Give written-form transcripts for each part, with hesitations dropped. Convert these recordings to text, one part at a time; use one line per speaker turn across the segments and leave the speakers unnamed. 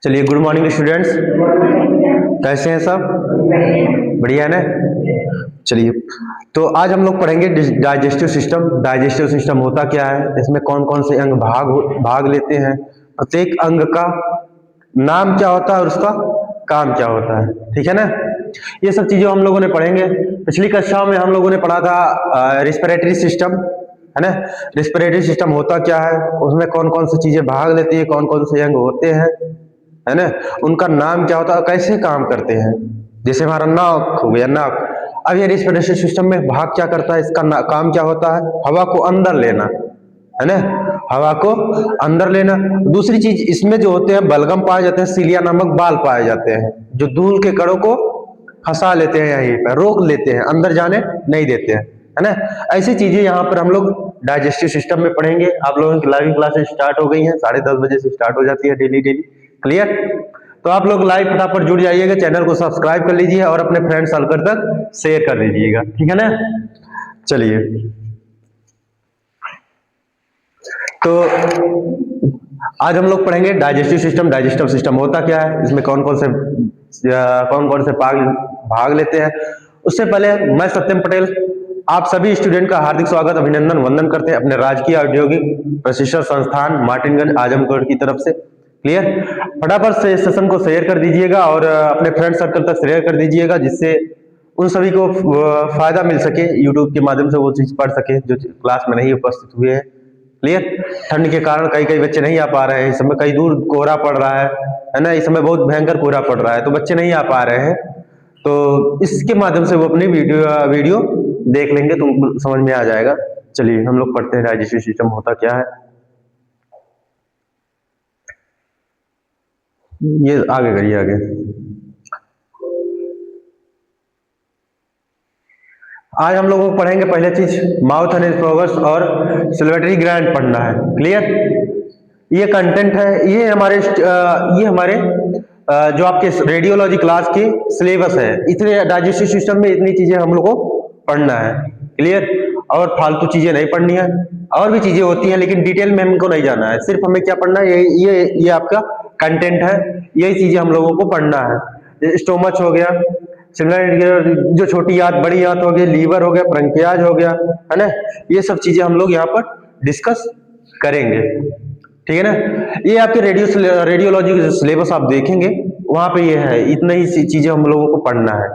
चलिए, good morning students. कैसे हैं सब? बढ़िया है ना? चलिए, तो आज हम लोग पढ़ेंगे डाइजेस्टिव सिस्टम। डाइजेस्टिव सिस्टम होता क्या है, इसमें कौन कौन से अंग भाग लेते हैं, प्रत्येक अंग का नाम क्या होता है और उसका काम क्या होता है। ठीक है ना? ये सब चीजें हम लोगों ने पढ़ेंगे। पिछली कक्षा में हम लोगों ने पढ़ा था रिस्पिरेटरी सिस्टम, है ना? रिस्पिरेटरी सिस्टम होता क्या है, उसमें कौन कौन सी चीजें भाग लेती है, कौन कौन से अंग होते हैं, है ना? उनका नाम क्या होता है, कैसे काम करते हैं। जैसे हमारा नाक हो गया, नाक। अब ये रेस्पिरेटरी सिस्टम में भाग क्या करता है, इसका काम क्या होता है, हवा को अंदर लेना, है ना? हवा को अंदर लेना। दूसरी चीज इसमें जो होते हैं बलगम पाए जाते हैं, सीलिया नामक बाल पाए जाते हैं, जो धूल के कणों को फंसा लेते हैं, यहीं पर रोक लेते हैं, अंदर जाने नहीं देते हैं, है ना? ऐसी चीजें यहाँ पर हम लोग डाइजेस्टिव सिस्टम में पढ़ेंगे। आप लोगों की लाइव क्लासेस स्टार्ट हो गई हैं, 10:30 बजे से स्टार्ट हो जाती है डेली डेली। क्लियर? तो आप लोग लाइव फटाफट जुड़ जाइएगा, चैनल को सब्सक्राइब कर लीजिए और अपने फ्रेंड सर्कल तक शेयर कर दीजिएगा। ठीक है ना? चलिए, तो आज हम लोग पढ़ेंगे डाइजेस्टिव सिस्टम। डाइजेस्टिव सिस्टम होता क्या है, इसमें कौन कौन से भाग लेते हैं। उससे पहले मैं सत्यम पटेल आप सभी स्टूडेंट का हार्दिक स्वागत, अभिनंदन, वंदन करते हैं अपने राजकीय औद्योगिक प्रशिक्षण संस्थान मार्टिनगंज आजमगढ़ की तरफ से। क्लियर? फटाफट से सेशन को शेयर कर दीजिएगा और अपने फ्रेंड सर्कल तक शेयर कर दीजिएगा, जिससे उन सभी को फायदा मिल सके, यूट्यूब के माध्यम से वो चीज पढ़ सके जो क्लास में नहीं उपस्थित हुए हैं। क्लियर? ठंड के कारण कई कई बच्चे नहीं आ पा रहे हैं, इस समय कई दूर कोहरा पड़ रहा है ना? इस समय बहुत भयंकर कोहरा पड़ रहा है, तो बच्चे नहीं आ पा रहे हैं। तो इसके माध्यम से वो अपनी वीडियो देख लेंगे तो उनको समझ में आ जाएगा। चलिए, हम लोग पढ़ते हैं डाइजेस्टिव सिस्टम होता क्या है। ये आगे करिए, आगे। आज हम लोगों को पढ़ेंगे पहले चीज माउथ एंड एस्फेगस और सलिवरी ग्लैंड पढ़ना है। क्लियर? ये कंटेंट है, ये हमारे जो आपके रेडियोलॉजी क्लास की सिलेबस है। इतने डाइजेस्टिव सिस्टम में इतनी चीजें हम लोग को पढ़ना है। क्लियर? और फालतू चीजें नहीं पढ़नी है, और भी चीजें होती हैं लेकिन डिटेल में हमको नहीं जाना है। सिर्फ हमें क्या पढ़ना है, ये आपका कंटेंट है, यही चीजें हम लोगों को पढ़ना है। स्टोमच हो गया, जो छोटी आंत, बड़ी आंत हो गई, लीवर हो गया, ब्रंकियाज हो गया, है ना? ये सब चीजें हम लोग यहाँ पर डिस्कस करेंगे। ठीक है ना? ये आपके रेडियोलॉजी के सिलेबस आप देखेंगे, वहां पे ये है, इतना ही चीजें हम लोगों को पढ़ना है।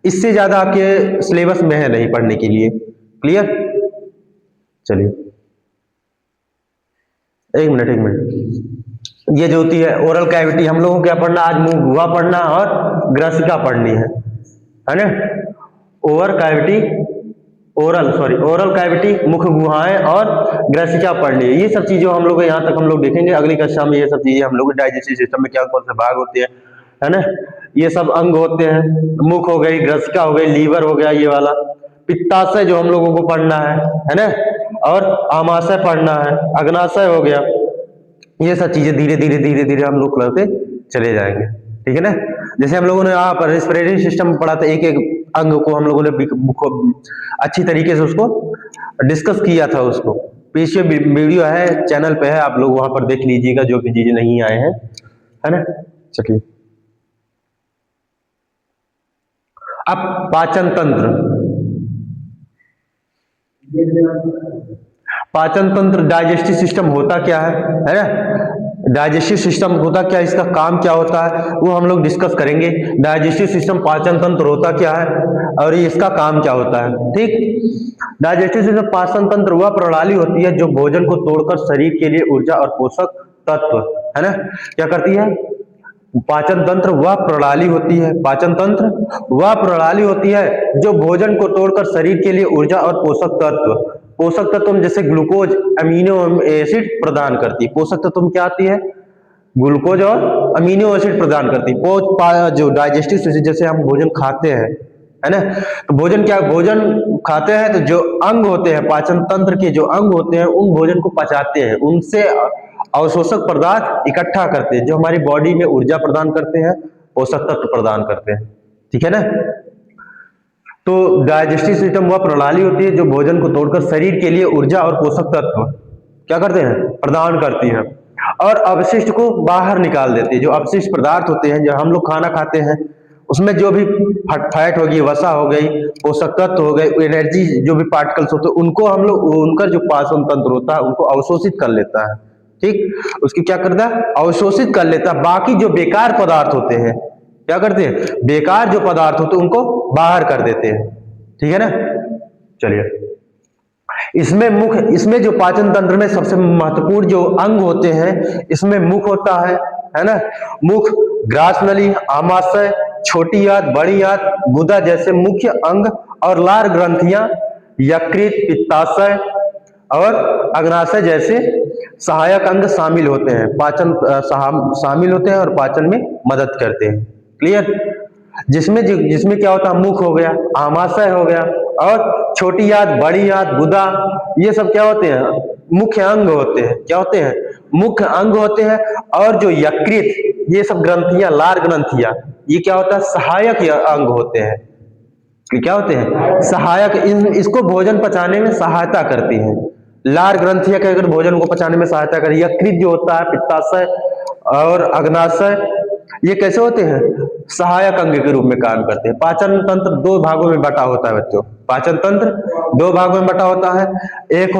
इससे ज्यादा आपके सिलेबस में है नहीं पढ़ने के लिए। क्लियर? चलिए, एक मिनट। ये जो होती है ओरल कैविटी, हम लोगों को क्या पढ़ना आज, मुंह गुहा पढ़ना और ग्रसिका पढ़नी है ना? ओरल कैविटी, मुख गुहाएं और ग्रसिका पढ़नी है। ये सब चीजें हम लोग यहाँ तक हम लोग देखेंगे। अगली कक्षा में ये सब चीजें हम लोग डाइजेस्टिव सिस्टम में क्या कौन से भाग होते हैं, है ना? ये सब अंग होते हैं, मुख हो गई, ग्रसिका हो गई, लीवर हो गया, ये वाला पित्ताशय जो हम लोगों को पढ़ना है ना? और आमाशय पढ़ना है, अग्नाशय हो गया। ये सब चीजें धीरे धीरे धीरे धीरे हम लोग करते चले जाएंगे। ठीक है ना? जैसे हम लोगों ने यहाँ पर रेस्पिरेटरी सिस्टम पढ़ा था, एक एक अंग को हम लोगों ने अच्छी तरीके से उसको डिस्कस किया था। उसको पीछे वीडियो है, चैनल पे है, आप लोग वहां पर देख लीजिएगा जो भी चीजें नहीं आए हैं, है ना? चलिए, अब पाचन तंत्र। पाचन तंत्र, डाइजेस्टिव सिस्टम होता क्या है ना? डाइजेस्टिव सिस्टम होता क्या, इसका काम क्या होता है, वो हम लोग डिस्कस करेंगे। डाइजेस्टिव सिस्टम, पाचन तंत्र होता क्या है और इसका काम क्या होता है। ठीक? डाइजेस्टिव सिस्टम, पाचन तंत्र वह प्रणाली होती है जो भोजन को तोड़कर शरीर के लिए ऊर्जा और पोषक तत्व, है ना, क्या करती है। पाचन तंत्र वह प्रणाली होती है, पाचन तंत्र वह प्रणाली होती है जो भोजन को तोड़कर शरीर के लिए ऊर्जा और पोषक तत्व जैसे ग्लूकोज, अमीनो एसिड प्रदान करती है। पोषक तत्व क्या आती है, ग्लूकोज और अमीनो एसिड प्रदान करती है। जो डाइजेस्टिव सिस्टम, जैसे हम भोजन खाते हैं, है ना, तो भोजन खाते हैं तो जो अंग होते हैं, पाचन तंत्र के जो अंग होते हैं, उन भोजन को पचाते हैं, उनसे अवशोषक पदार्थ इकट्ठा करते हैं जो हमारी बॉडी में ऊर्जा प्रदान करते हैं, पोषक तत्व प्रदान करते हैं। ठीक है ना? तो डाइजेस्टिव सिस्टम वह प्रणाली होती है जो भोजन को तोड़कर शरीर के लिए ऊर्जा और पोषक तत्व क्या करते हैं, प्रदान करती है। और अवशिष्ट को बाहर निकाल देते हैं। जो अवशिष्ट पदार्थ होते हैं, जो हम लोग खाना खाते हैं, उसमें जो भी फैट होगी, वसा हो गई, पोषक तत्व हो गए, एनर्जी जो भी पार्टिकल्स होते हैं, उनको हम लोग, उनका जो पाचन तंत्र होता है उनको अवशोषित कर लेता है। ठीक, उसकी क्या करता है, अवशोषित कर लेता है। बाकी जो बेकार पदार्थ होते हैं क्या करते हैं, बेकार जो पदार्थ होते हैं उनको बाहर कर देते हैं। ठीक है ना। चलिए, इसमें जो पाचन तंत्र में सबसे महत्वपूर्ण जो अंग होते हैं, इसमें मुख होता है ना। मुख, ग्रास नली, आमाशय, छोटी आंत, बड़ी आंत, गुदा जैसे मुख्य अंग और लार ग्रंथियां, यकृत, पित्ताशय और अग्नाशय जैसे सहायक अंग शामिल होते हैं, शामिल होते हैं और पाचन में मदद करते हैं। क्लियर। जिसमें क्या होता है, मुख हो गया, आमाशय हो गया और छोटी आंत, बड़ी आंत, गुदा, ये सब क्या होते हैं, मुख्य अंग होते हैं। क्या होते हैं, मुख्य अंग होते हैं। और जो यकृत, ये सब ग्रंथियां, लार ग्रंथियां, ये क्या होता है, सहायक अंग होते हैं। क्या होते हैं, सहायक। इसको भोजन पचाने में सहायता करती हैं। लार ग्रंथियां क्या कर भोजन को पचाने में सहायता करें। यकृत जो होता है, पित्ताशय और अग्नाशय, ये कैसे होते हैं, सहायक अंग के रूप में काम करते हैं। पाचन तंत्र दो भागों में बटा होता है बच्चों। पाचन तंत्र दो भागों में बटा होता है। एक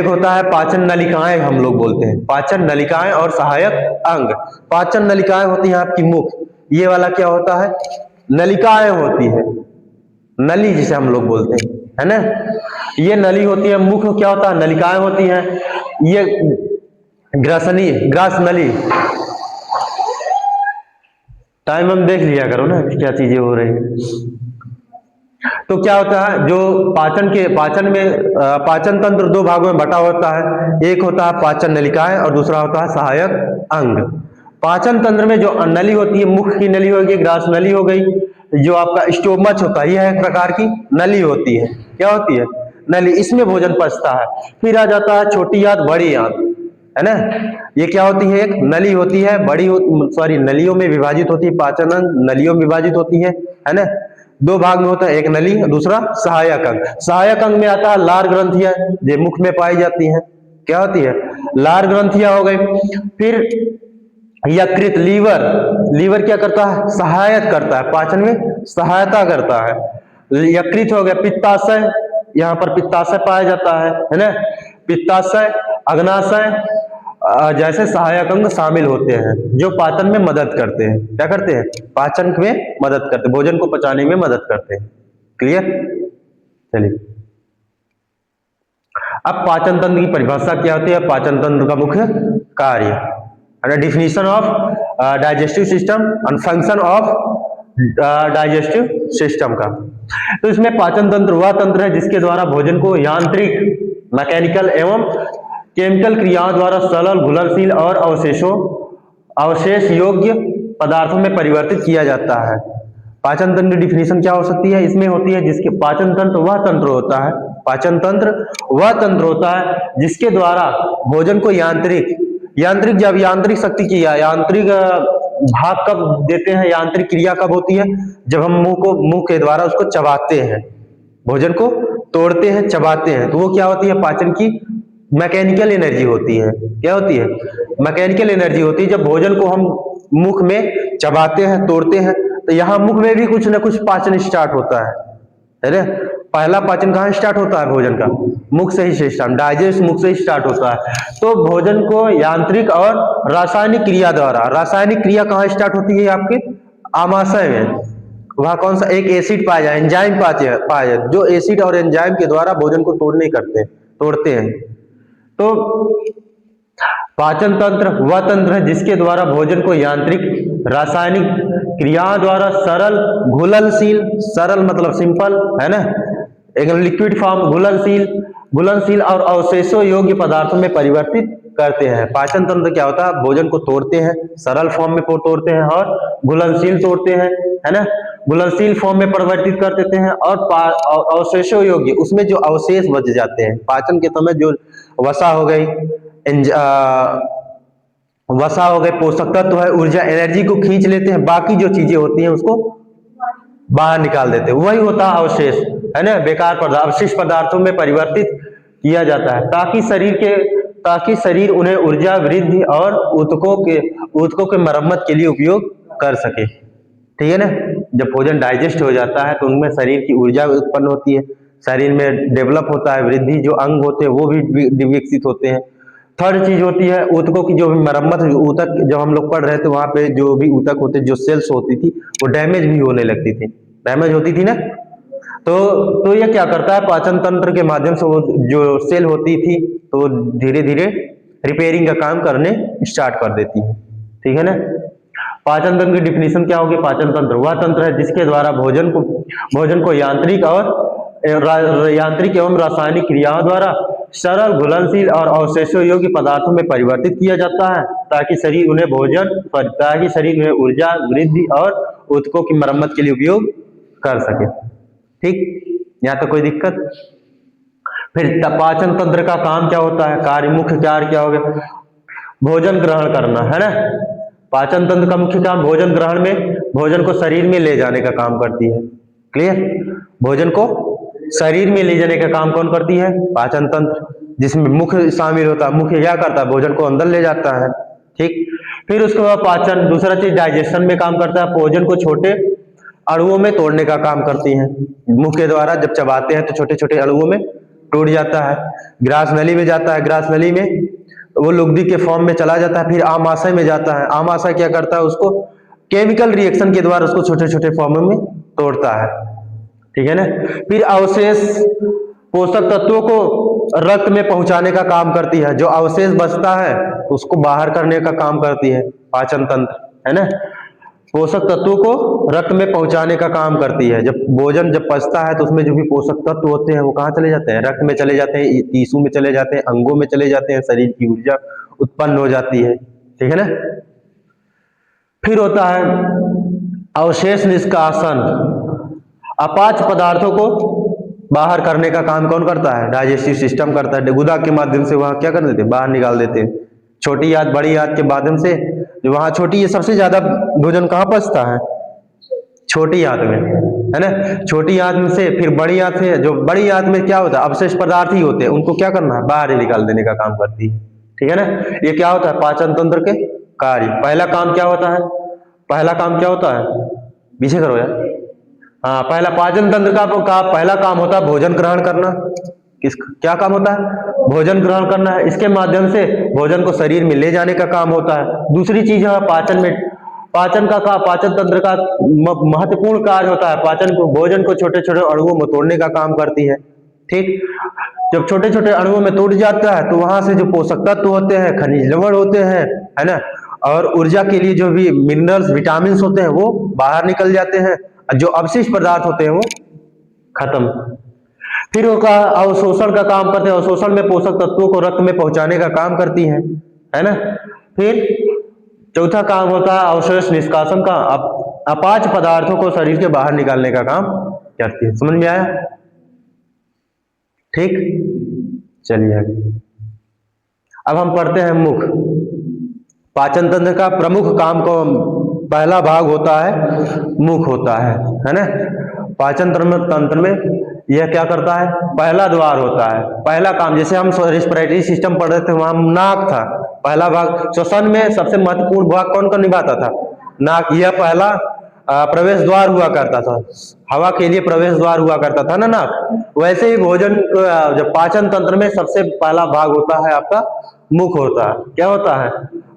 होता है पाचन नलिकाएं, हम लोग बोलते हैं पाचन नलिकाएं और सहायक अंग। पाचन नलिकाएं होती हैं आपकी मुख, ये वाला क्या होता है, नलिकाएं होती है, नली जिसे हम लोग बोलते हैं, है ना। ये नली होती है। मुख क्या होता है, नलिकाएं होती हैं। ये ग्रास नली, टाइम हम देख लिया करो ना क्या चीजें हो रही है। तो क्या होता है, जो पाचन तंत्र दो भागों में बटा होता है। एक होता है पाचन नलिकाएं और दूसरा होता है सहायक अंग। पाचन तंत्र में जो नली होती है, मुख की नली होगी, ग्रास नली हो गई, जो आपका स्टोमच होता है, यह एक प्रकार की नली होती है। क्या होती है, नली। इसमें भोजन पचता है। फिर आ जाता है छोटी आंत, बड़ी आंत, है ना। ये क्या होती है, एक नली होती है, नलियों में विभाजित होती है। पाचन अंग नलियों में विभाजित होती है ना। दो भाग में होता है, एक नली और दूसरा सहायक अंग। सहायक अंग में आता है लार ग्रंथियां, जो मुख में पाई जाती हैं। क्या होती है, लार ग्रंथियां हो गई। फिर यकृत, लीवर क्या करता है, सहायता करता है, पाचन में सहायता करता है। यकृत हो गया। पित्ताशय, यहाँ पर पित्ताशय पाया जाता है ना। पित्ताशय, अग्नाशय जैसे सहायक अंग शामिल होते हैं, जो पाचन में मदद करते हैं। क्या करते हैं, पाचन में मदद करते हैं, भोजन को पचाने में मदद करते हैं। क्लियर। चलिए, अब पाचन तंत्र की परिभाषा क्या होती है, पाचन तंत्र का मुख्य कार्य, definition of digestive system and function of digestive system का। तो इसमें पाचन तंत्र वह तंत्र है जिसके द्वारा भोजन को यांत्रिक, मैकेनिकल एवं केमिकल क्रियाओं द्वारा सरल, घुलनशील और अवशेष योग्य पदार्थों में परिवर्तित किया जाता है। पाचन तंत्र की डिफिनीशन क्या हो सकती है, इसमें होती है जिसके पाचन तंत्र वह तंत्र होता है, पाचन तंत्र वह तंत्र होता है जिसके द्वारा भोजन को जब यांत्रिक शक्ति की, यांत्रिक भाग कब देते हैं, यांत्रिक क्रिया कब होती है, जब हम मुंह के द्वारा उसको चबाते हैं, भोजन को तोड़ते हैं, चबाते हैं, तो वो क्या होती है, पाचन की मैकेनिकल एनर्जी होती है। क्या होती है, मैकेनिकल एनर्जी होती है। जब भोजन को हम मुख में चबाते हैं, तोड़ते हैं, तो यहाँ मुख में भी कुछ ना कुछ पाचन स्टार्ट होता है ना। पहला पाचन कहाँ स्टार्ट होता है, भोजन का मुख से ही स्टार्ट, डाइजेस्ट मुख से ही स्टार्ट होता है। तो भोजन को यांत्रिक और रासायनिक क्रिया द्वारा, रासायनिक क्रिया कहाँ स्टार्ट होती है, आपके आमाशय में। वहां कौन सा एक एसिड पाया जाए, एंजाइम पाया जाए, जो एसिड और एंजाइम के द्वारा भोजन को तोड़ते हैं। तो पाचन तंत्र वह तंत्र है जिसके द्वारा भोजन को यांत्रिक, रासायनिक क्रियाओं द्वारा सरल, घुलनशील, सरल मतलब सिंपल, है ना, एक लिक्विड फॉर्म, घुलनशील और अवशेषों योग्य पदार्थों में परिवर्तित करते हैं। पाचन तंत्र क्या होता है, भोजन को तोड़ते हैं, सरल फॉर्म में तोड़ते हैं और घुलनशील तोड़ते हैं, है ना, घुलनशील फॉर्म में परिवर्तित कर देते हैं और अवशेषों योग्य, उसमें जो अवशेष बच जाते हैं पाचन के समय, जो वसा हो गई, पोषक तत्व है, ऊर्जा, एनर्जी को खींच लेते हैं, बाकी जो चीजें होती हैं उसको बाहर निकाल देते हैं, वही होता है अवशेष, है ना, बेकार पदार्थ, अवशिष्ट पदार्थों में परिवर्तित किया जाता है, ताकि शरीर उन्हें ऊर्जा वृद्धि और ऊतकों के मरम्मत के लिए उपयोग कर सके। ठीक है ना। जब भोजन डाइजेस्ट हो जाता है तो उनमें शरीर की ऊर्जा उत्पन्न होती है, शरीर में डेवलप होता है वृद्धि, जो अंग होते हैं वो भी विकसित होते हैं। थर्ड चीज होती है ऊतकों की जो भी मरम्मत। ऊतक जब हम लोग पढ़ रहे थे वहां पे जो भी ऊतक होते, जो सेल्स होती थी वो डैमेज भी होने लगती थी, डैमेज होती थी ना। तो ये क्या करता है, पाचन तंत्र के माध्यम से वो जो सेल होती थी तो धीरे धीरे रिपेयरिंग का काम करने स्टार्ट कर देती है। ठीक है ना। पाचन तंत्र की डिफिनीशन क्या होगी? पाचन तंत्र वह तंत्र है जिसके द्वारा भोजन को यांत्रिक एवं रासायनिक क्रियाओं द्वारा सरल, घुलनशील और अवशेषों योग्य पदार्थों में परिवर्तित किया जाता है ताकि शरीर उन्हें ऊर्जा वृद्धि और ऊतकों की मरम्मत के लिए उपयोग कर सके। ठीक, यहाँ तो कोई दिक्कत? फिर पाचन तंत्र का काम क्या होता है, मुख्य कार्य क्या हो गया? भोजन ग्रहण करना, है ना। पाचन तंत्र का मुख्य काम भोजन ग्रहण में भोजन को शरीर में ले जाने का काम करती है। क्लियर? भोजन को शरीर में ले जाने का काम कौन करती है? पाचन तंत्र, जिसमें मुख्य शामिल होता है। मुख्य क्या करता है? भोजन को अंदर ले जाता है। ठीक। फिर उसके बाद पाचन, दूसरा चीज डाइजेशन में काम करता है, भोजन को छोटे अणुओं में तोड़ने का काम करती है। मुंह के द्वारा जब चबाते हैं तो छोटे छोटे अणुओं में टूट जाता है, ग्रास नली में जाता है, ग्रास नली में वो लुगदी के फॉर्म में चला जाता है, फिर आमाशय में जाता है। आमाशय क्या करता है? उसको केमिकल रिएक्शन के द्वारा उसको छोटे छोटे फॉर्म में तोड़ता है। ठीक है ना। फिर अवशेष पोषक तत्वों को रक्त में पहुंचाने का काम करती है, जो अवशेष बचता है उसको बाहर करने का काम करती है पाचन तंत्र, है ना। पोषक तत्वों को रक्त में पहुंचाने का काम करती है। जब भोजन पचता है तो उसमें जो भी पोषक तत्व होते हैं वो कहाँ चले जाते हैं? रक्त में चले जाते हैं, टिश्यू में चले जाते हैं, अंगों में चले जाते हैं, शरीर की ऊर्जा उत्पन्न हो जाती है। ठीक है ना। फिर होता है अवशेष निष्कासन। अपाच्य पदार्थों को बाहर करने का काम कौन करता है? डाइजेस्टिव सिस्टम करता है। गुदा के माध्यम से वहां क्या कर देते हैं? बाहर निकाल देते हैं। छोटी आंत बड़ी आंत के माध्यम से, जो वहां छोटी, ये सबसे ज्यादा भोजन कहाँ पचता है? छोटी आंत में, है ना। छोटी आंत में से फिर बड़ी आंत से, जो बड़ी आंत में क्या होता है? अवशेष पदार्थ ही होते हैं, उनको क्या करना है? बाहर ही निकाल देने का काम करती है। ठीक है ना। ये क्या होता है? पाचन तंत्र के कार्य। पहला काम क्या होता है? पीछे करो यार। हाँ, पहला पाचन तंत्र का पहला काम होता है भोजन ग्रहण करना। क्या काम होता है? भोजन ग्रहण करना है। इसके माध्यम से भोजन को शरीर में ले जाने का काम होता है। दूसरी चीज है पाचन तंत्र का महत्वपूर्ण कार्य होता है भोजन को छोटे छोटे अणुओं में तोड़ने का काम करती है। ठीक। जब छोटे छोटे अणुओं में टूट जाता है तो वहां से जो पोषक तत्व होते हैं, खनिज लवण होते हैं, है ना, और ऊर्जा के लिए जो भी मिनरल्स, विटामिन होते हैं वो बाहर निकल जाते हैं, जो अवशिष्ट पदार्थ होते हैं वो खत्म। फिर उसका अवशोषण का काम करते हैं। अवशोषण में पोषक तत्वों को रक्त में पहुंचाने का काम करती है ना। फिर चौथा काम होता है अवशेष निष्कासन का। अपाच्य पदार्थों को शरीर के बाहर निकालने का काम करती है। समझ में आया? ठीक। चलिए आगे। अब हम पढ़ते हैं मुख। पाचन तंत्र का प्रमुख काम को पहला भाग होता है मुख होता है ना। पाचन तंत्र में यह क्या करता है? पहला द्वार होता है। पहला काम, जैसे हम रेस्पिरेटरी सिस्टम पढ़ रहे थे वहां नाक था पहला भाग। श्वसन में सबसे महत्वपूर्ण भाग कौन का निभाता था? नाक। यह पहला प्रवेश द्वार हुआ करता था, हवा के लिए प्रवेश द्वार हुआ करता था ना नाक। वैसे ही भोजन जब पाचन तंत्र में सबसे पहला भाग होता है आपका मुख होता है। क्या होता है?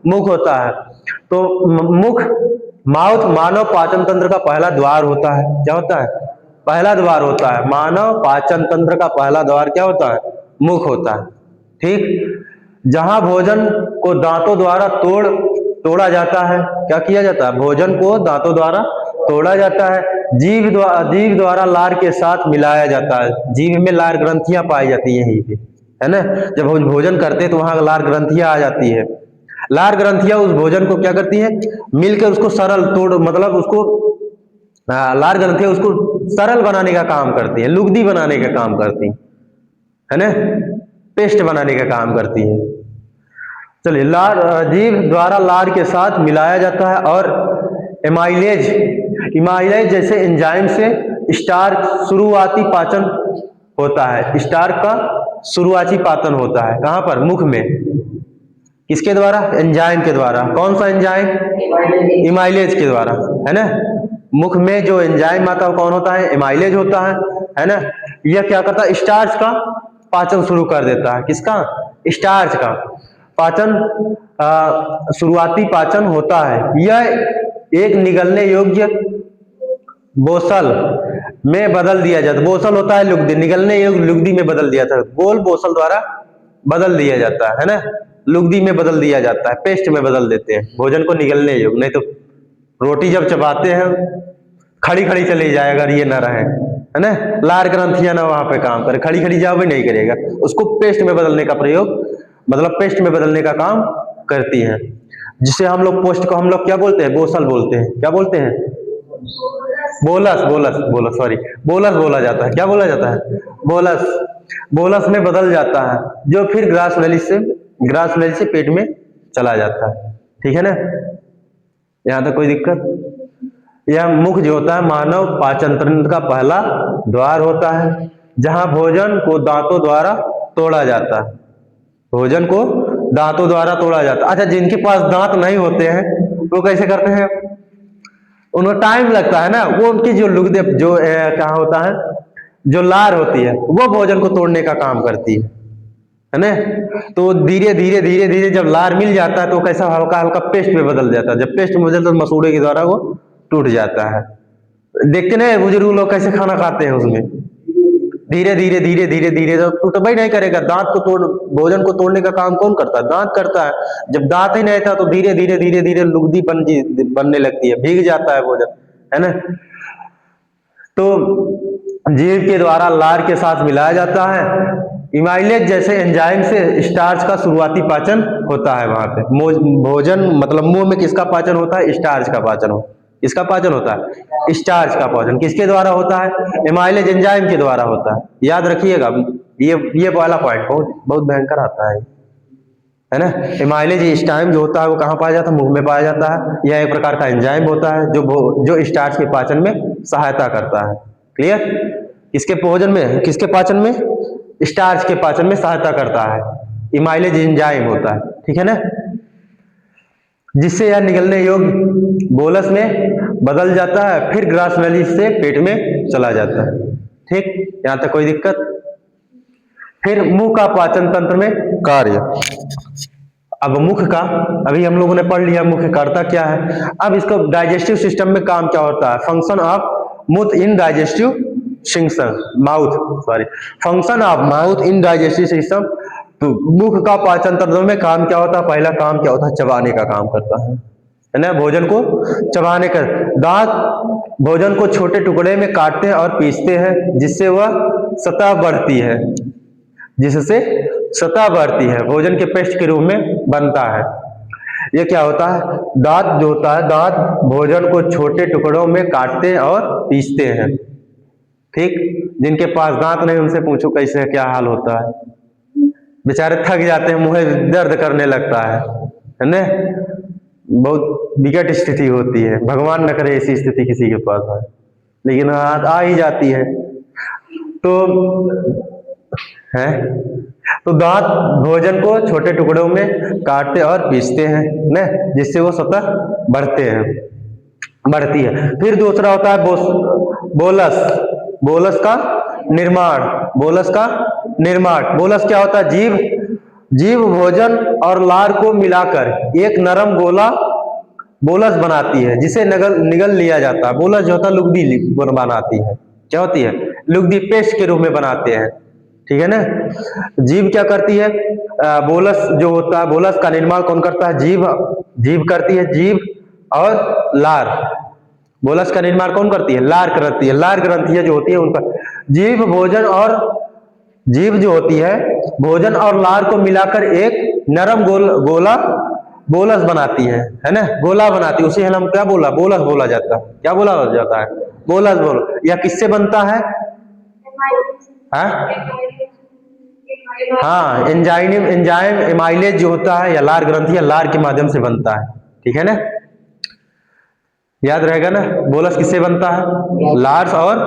मुख होता है। तो मुख, माउथ, मानव पाचन तंत्र का पहला द्वार होता है। क्या होता है? पहला द्वार होता है। मानव पाचन तंत्र का पहला द्वार क्या होता है? मुख होता है। ठीक। जहां भोजन को दांतों द्वारा तोड़ा जाता है। क्या किया जाता है? भोजन को दांतों द्वारा तोड़ा जाता है। जीभ द्वारा लार के साथ मिलाया जाता है। जीभ में लार ग्रंथियां पाई जाती है यहीं पे, है ना। जब भोजन करते हैं तो वहां लार ग्रंथियां आ जाती है। लार ग्रंथियां उस भोजन को क्या करती है? मिलकर उसको सरल लार ग्रंथियां उसको सरल बनाने का काम करती है, लुगदी बनाने का काम करती है ना, पेस्ट बनाने का काम करती है। चलिए, जीभ द्वारा लार के साथ मिलाया जाता है और इमाइलेज जैसे एंजाइम से स्टार्च शुरुआती पाचन होता है। स्टार्च का शुरुआती पाचन होता है। कहां पर? मुख में। किसके द्वारा? एंजाइम के द्वारा। कौन सा एंजाइम? इमाइलेज के द्वारा, है ना। मुख में जो एंजाइम आता है कौन होता है? इमाइलेज होता है ना। यह क्या करता है? स्टार्च का पाचन शुरू कर देता है। किसका? स्टार्च का पाचन, शुरुआती पाचन होता है। यह एक निगलने योग्य बोसल में बदल दिया जाता है। बोसल होता है लुगदी, निगलने योग्य लुगदी में बदल दिया जाता है। गोल बोसल द्वारा बदल दिया जाता है ना, लुगदी में बदल दिया जाता है, पेस्ट में बदल देते हैं भोजन को निगलने योग्य। नहीं तो रोटी जब चबाते हैं खड़ी खड़ी चली जाए अगर ये ना रहे, है ना, लार ग्रंथियां ना वहां पे काम करे, खड़ी खड़ी जाओ भी नहीं करेगा, उसको पेस्ट में बदलने का प्रयोग, मतलब पेस्ट में बदलने का काम करती है। जिसे हम लोग पोस्ट को हम लोग क्या बोलते हैं? बोसल बोलते हैं। क्या बोलते हैं? Bolus, bolus, bolus, sorry, bolus बोला जाता है। क्या बोला जाता है? बोलस। बोलस में बदल जाता है, जो फिर ग्रास वैली से पेट में चला जाता है। ठीक है ना, यहां तक कोई दिक्कत? यह मुख जो होता है मानव पाचन तंत्र का पहला द्वार होता है, जहां भोजन को दांतों द्वारा तोड़ा जाता है। भोजन को दांतों द्वारा तोड़ा जाता है। अच्छा, जिनके पास दांत नहीं होते हैं वो कैसे करते हैं? उनको टाइम लगता है ना, वो उनकी जो लुगदे जो कहाँ होता है, जो लार होती है वो भोजन को तोड़ने का काम करती है ना। तो धीरे धीरे धीरे धीरे जब लार मिल जाता है तो कैसा हल्का हल्का पेस्ट में बदल जाता है। जब पेस्ट में बदलता है तो मसूड़े के द्वारा वो टूट जाता है। देखते ना बुजुर्ग लोग कैसे खाना खाते हैं, उसमें धीरे धीरे धीरे धीरे धीरे जब टूटबा ही नहीं करेगा। दांत को तोड़, भोजन को तोड़ने का काम कौन करता है? दांत करता है। जब दांत ही नहीं था तो धीरे धीरे धीरे धीरे लुगदी बनने लगती है, भीग जाता है भोजन, है ना। तो जीभ के द्वारा लार के साथ मिलाया जाता है। इमाइलेज जैसे एंजाइम से स्टार्च का शुरुआती पाचन होता है वहां पे। भोजन मतलब मुंह में किसका पाचन होता है? स्टार्च का पाचन हो, इसका पाचन होता है। स्टार्च का पाचन किसके द्वारा होता है? इमाइलेज एंजाइम के द्वारा होता है। याद रखिएगा, ये वाला पॉइंट बहुत बहुत भयंकर आता है ना। इमाइलेज एंजाइम जो होता है वो कहाँ पाया जाता है? मुंह में पाया जाता है। यह एक प्रकार का एंजाइम होता है जो स्टार्च के पाचन में सहायता करता है। क्लियर? किसके भोजन में, किसके पाचन में? स्टार्च के पाचन में सहायता करता है, इमाइलेज एंजाइम होता है। ठीक है ना, जिससे यह निगलने योग्य बोलस में बदल जाता है, फिर ग्रास वैली से पेट में चला जाता है। ठीक, यहां तक कोई दिक्कत? फिर मुंह का पाचन तंत्र में कार्य। अब मुख का अभी हम लोगों ने पढ़ लिया, मुख्य करता क्या है। अब इसको डाइजेस्टिव सिस्टम में काम क्या होता है? Function of Muth in digestive function of mouth in digestive system. तो मुख का पाचन तंत्र में काम क्या होता है? पहला काम क्या होता है? चबाने का काम करता है ना, भोजन को चबाने का। दांत भोजन को छोटे टुकड़े में काटते हैं और पीसते हैं, जिससे वह सतह बढ़ती है, जिससे सतह बढ़ती है, भोजन के पेस्ट के रूप में बनता है। यह क्या होता है? दांत जो होता है, दांत भोजन को छोटे टुकड़ों में काटते हैं और पीसते हैं। ठीक, जिनके पास दांत नहीं उनसे पूछो कैसे क्या हाल होता है, बेचारे थक जाते हैं, मुंह दर्द करने लगता है ना। बहुत विकट स्थिति होती है, भगवान न करे ऐसी स्थिति किसी के पास है, लेकिन आ ही जाती है। तो है तो दांत भोजन को छोटे टुकड़ों में काटते और पीसते हैं ना, जिससे वो सतह बढ़ती है। फिर दूसरा होता है बोलस। बोलस का निर्माण। बोलस का निर्माण। बोलस क्या होता है? जीभ भोजन और लार को मिलाकर एक नरम गोला बोलस बनाती है, जिसे निगल लिया जाता है। बोलस जो होता है लुगदी बनाती है। क्या होती है? लुगदी पेस्ट के रूप में बनाते हैं। ठीक है ना। जीभ क्या करती है? बोलस जो होता है, बोलस का निर्माण कौन करता है? जीभ करती है। जीभ और लार। बोलस का निर्माण कौन करती है? लार करती है। लार ग्रंथियां जो होती है उनका जीभ जो होती है भोजन और लार को मिलाकर एक नरम गोला बोलस बनाती है ना, गोला बनाती है। उसे हम क्या बोला? बोलस बोला जाता है। क्या बोला जाता है? बोलस बोलो। यह किससे बनता है? हाँ, एंजाइम एमाइलेज जो होता है या लार ग्रंथि या लार के माध्यम से बनता है। ठीक है ना, याद रहेगा ना। बोलस किससे बनता है? लार्स और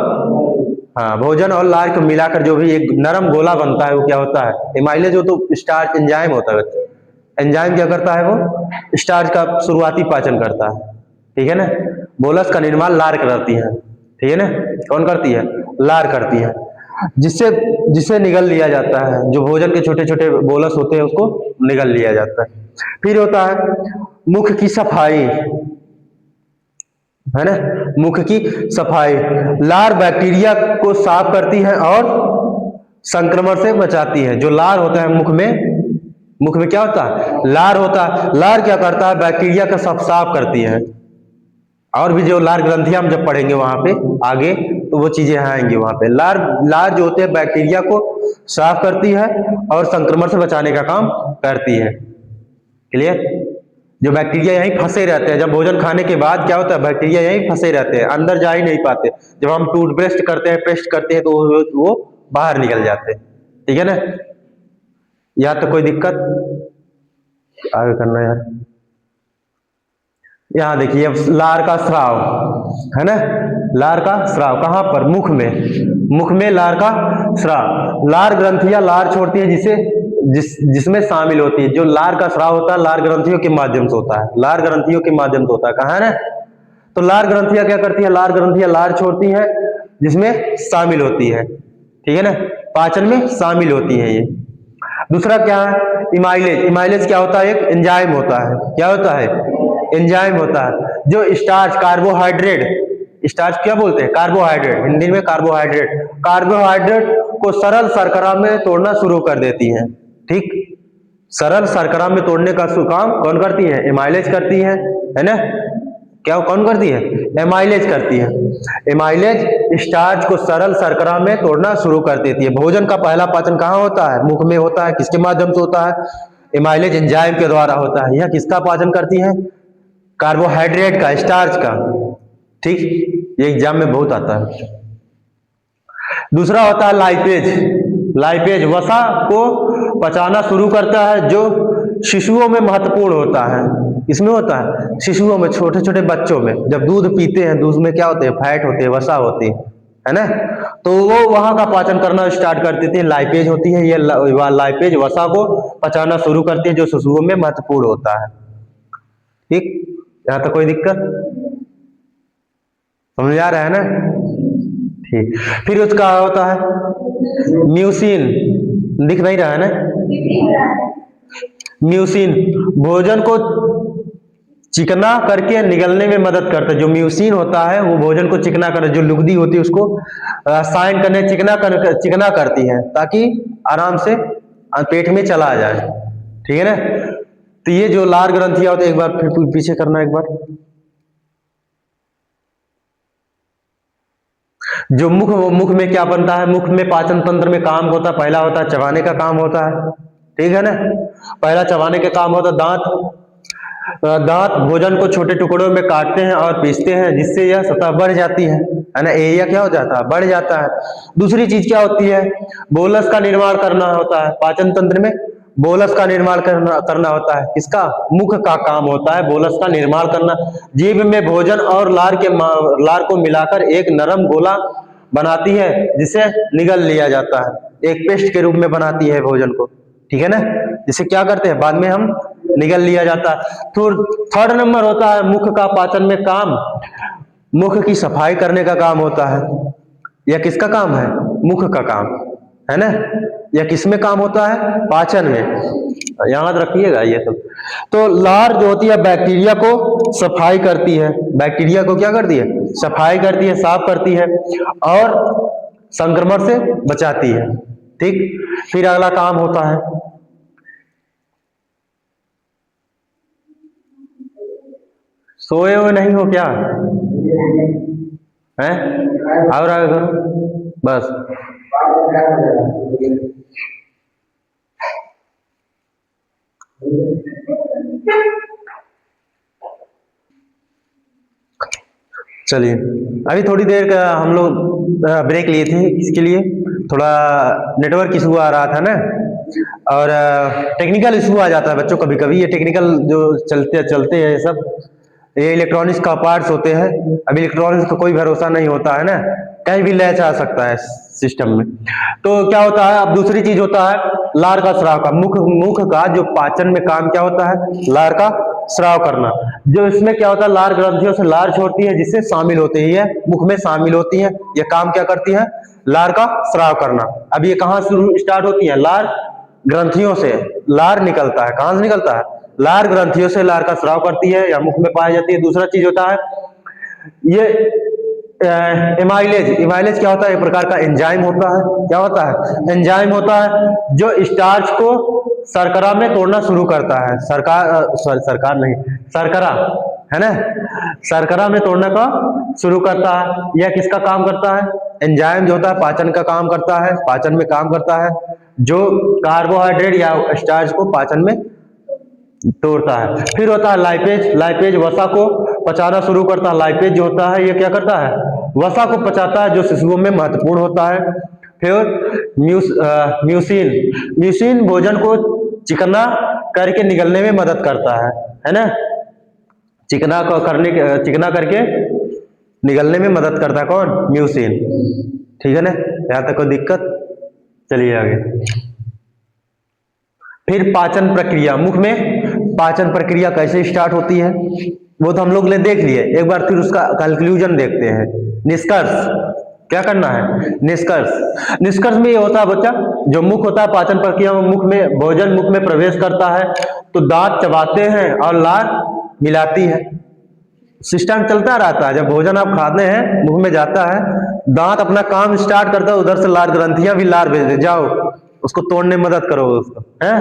भोजन और लार को मिलाकर जो भी एक नरम गोला बनता है वो क्या होता है? एमाइलेज हो तो स्टार्च एंजाइम होता है। एंजाइम क्या करता है, वो स्टार्च का शुरुआती पाचन करता है, ठीक है ना। बोलस का निर्माण लार करती है, ठीक है ना। कौन करती है, लार करती है, जिससे जिसे निगल लिया जाता है, जो भोजन के छोटे छोटे बोलस होते हैं उसको निगल लिया जाता है। फिर होता है मुख की सफाई, है ना। मुख की सफाई, लार बैक्टीरिया को साफ करती है और संक्रमण से बचाती है। जो लार होता है मुख में क्या होता है, लार होता है। लार क्या करता है, बैक्टीरिया का साफ करती है। और भी जो लार ग्रंथियां हम जब पढ़ेंगे वहां पे आगे, तो वो चीजें आएंगी वहां पे। लार जो होते हैं बैक्टीरिया को साफ करती है और संक्रमण से बचाने का काम करती है। क्लियर। जो बैक्टीरिया यहीं फंसे रहते हैं, जब भोजन खाने के बाद क्या होता है, बैक्टीरिया यहीं फंसे रहते हैं, अंदर जा ही नहीं पाते। जब हम टूथब्रश करते हैं, पेस्ट करते हैं, तो वो बाहर निकल जाते हैं, ठीक है ना। या तो कोई दिक्कत आगे करना यार। यहां देखिए लार का स्राव, है ना। लार का स्राव कहां पर, मुख में लार का स्राव। लार ग्रंथियां लार छोड़ती है जिसमें शामिल होती है। जो लार का स्राव होता है, लार ग्रंथियों के माध्यम से होता है, लार ग्रंथियों के माध्यम से होता है, कहा है ना। तो लार ग्रंथियां क्या करती है, लार ग्रंथियां लार छोड़ती है जिसमें शामिल होती है, ठीक है ना, पाचन में शामिल होती है ये। दूसरा क्या है, इमाइलेज। इमाइलेज क्या होता है, एक एंजाइम होता है। क्या होता है, एंजाइम होता है, जो स्टार्च कार्बोहाइड्रेट, स्टार्च क्या बोलते हैं, कार्बोहाइड्रेट, हिंदी में कार्बोहाइड्रेट को सरल शर्करा में तोड़ना शुरू कर देती है, ठीक। सरल शर्करा में तोड़ने का काम कौन करती है, एमाइलेज करती है ना। क्या कौन करती है, एमाइलेज करती है। एमाइलेज स्टार्च को सरल शर्करा में तोड़ना शुरू कर देती है। भोजन का पहला पाचन कहाँ होता है, मुख में होता है। किसके माध्यम से होता है, एमाइलेज एंजाइम के द्वारा होता है। यह किसका पाचन करती है, कार्बोहाइड्रेट का, स्टार्च का, ठीक। ये एग्जाम में बहुत आता है। दूसरा होता है लाइपेज। लाइपेज वसा को पचाना शुरू करता है, जो शिशुओं में महत्वपूर्ण होता है। इसमें होता है शिशुओं में, छोटे छोटे बच्चों में, जब दूध पीते हैं, दूध में क्या होते हैं, फैट होते हैं, वसा होती है ना। तो वो वहां का पाचन करना स्टार्ट कर देती है, लाइपेज होती है। ये लाइपेज वसा को पचाना शुरू करती है, जो शिशुओं में महत्वपूर्ण होता है, ठीक। यहां तक कोई दिक्कत समझ आ रहा है ना, ठीक। फिर उसका होता है म्यूसिन, दिख नहीं रहा है ना। म्यूसिन भोजन को चिकना करके निगलने में मदद करता है। जो म्यूसिन होता है वो भोजन को चिकना कर, जो लुगदी होती है उसको साइन करने, चिकना करती है, ताकि आराम से पेट में चला जाए, ठीक है ना। तो ये जो लार ग्रंथियां होती है, एक बार फिर पीछे करना, एक बार। जो मुख में क्या बनता है, मुख में पाचन तंत्र में काम होता है, पहला होता है चबाने का काम होता है, ठीक है ना। पहला चबाने का काम होता है। दांत भोजन को छोटे टुकड़ों में काटते हैं और पीसते हैं, जिससे यह सतह बढ़ जाती है ना, एरिया क्या हो जाता है, बढ़ जाता है। दूसरी चीज क्या होती है, बोलस का निर्माण करना होता है। पाचन तंत्र में बोलस का निर्माण करना होता है। किसका, मुख का काम होता है बोलस का निर्माण करना। जीभ में भोजन और लार को मिलाकर एक नरम गोला बनाती है, जिसे निगल लिया जाता है। एक पेस्ट के रूप में बनाती है भोजन को, ठीक है ना, जिसे क्या करते हैं, बाद में हम निगल लिया जाता है। तो थर्ड नंबर होता है मुख का पाचन में काम, मुख की सफाई करने का काम होता है। यह किसका काम है, मुख का काम है ना। यह किसमें काम होता है, पाचन में, याद रखिएगा ये सब। तो लार जो होती है बैक्टीरिया को सफाई करती है, बैक्टीरिया को क्या करती है, सफाई करती है, साफ करती है और संक्रमण से बचाती है, ठीक। फिर अगला काम होता है, सोए हुए नहीं हो क्या है, और आगे करो बस। चलिए अभी थोड़ी देर का हम लोग ब्रेक लिए थे, इसके लिए थोड़ा नेटवर्क इशू आ रहा था ना, और टेक्निकल इशू आ जाता है बच्चों कभी कभी। ये टेक्निकल जो चलते हैं सब, ये इलेक्ट्रॉनिक्स का पार्ट्स होते हैं। अभी इलेक्ट्रॉनिक्स का कोई भरोसा नहीं होता है ना, कहीं भी लैच आ सकता है सिस्टम में। तो क्या होता है, अब दूसरी चीज होता है लार का स्राव का। मुख का जो पाचन में काम क्या होता है? लार का स्राव करना। जो इसमें क्या होता है, लार ग्रंथियों से लार छोड़ती है जिससे शामिल होते ही है, मुख में शामिल होती है। ये काम क्या करती है? लार का स्राव करना। अब ये कहाँ शुरू स्टार्ट होती है? लार ग्रंथियों से लार निकलता है। कहां से निकलता है? लार ग्रंथियों से लार का स्राव करती है या मुख में पाई जाती है। दूसरा चीज होता है ये एमाइलेज। एमाइलेज क्या होता है? एक प्रकार का एंजाइम होता है। क्या होता है? एंजाइम होता है जो स्टार्च को शर्करा में तोड़ना शुरू करता है। सरकार नहीं, शर्करा है ना, शर्करा में तोड़ने का शुरू करता है। यह किसका काम करता है? एंजाइम जो होता है पाचन का काम करता है, पाचन में काम करता है, जो कार्बोहाइड्रेट या स्टार्च को पाचन में तोड़ता है। फिर होता है लाइपेज। लाइपेज वसा को पचाना शुरू करता है। लाइपेज जो होता है ये क्या करता है? वसा को पचाता है, जो शिशुओं में महत्वपूर्ण होता है। फिर म्यूसिन। म्यूसिन भोजन को चिकना करके निगलने में मदद करता है ना, चिकना करके निगलने में मदद करता है। कौन? म्यूसिन। ठीक है ना, यहां तक कोई दिक्कत? चलिए आगे। फिर पाचन प्रक्रिया। मुख में पाचन प्रक्रिया कैसे स्टार्ट होती है वो तो हम लोग ने देख लिए। एक बार फिर उसका कंक्लूजन देखते हैं, निष्कर्ष। क्या करना है? निष्कर्ष। निष्कर्ष में ये होता है बच्चा, जो मुख होता है पाचन प्रक्रिया में, भोजन मुख में प्रवेश करता है तो दांत चबाते हैं और लार मिलाती है। सिस्टम चलता रहता है। जब भोजन आप खाते हैं मुख में जाता है, दांत अपना काम स्टार्ट करता है, उधर से लार ग्रंथियां भी लार भेज दे, जाओ उसको तोड़ने में मदद करो उसको, है।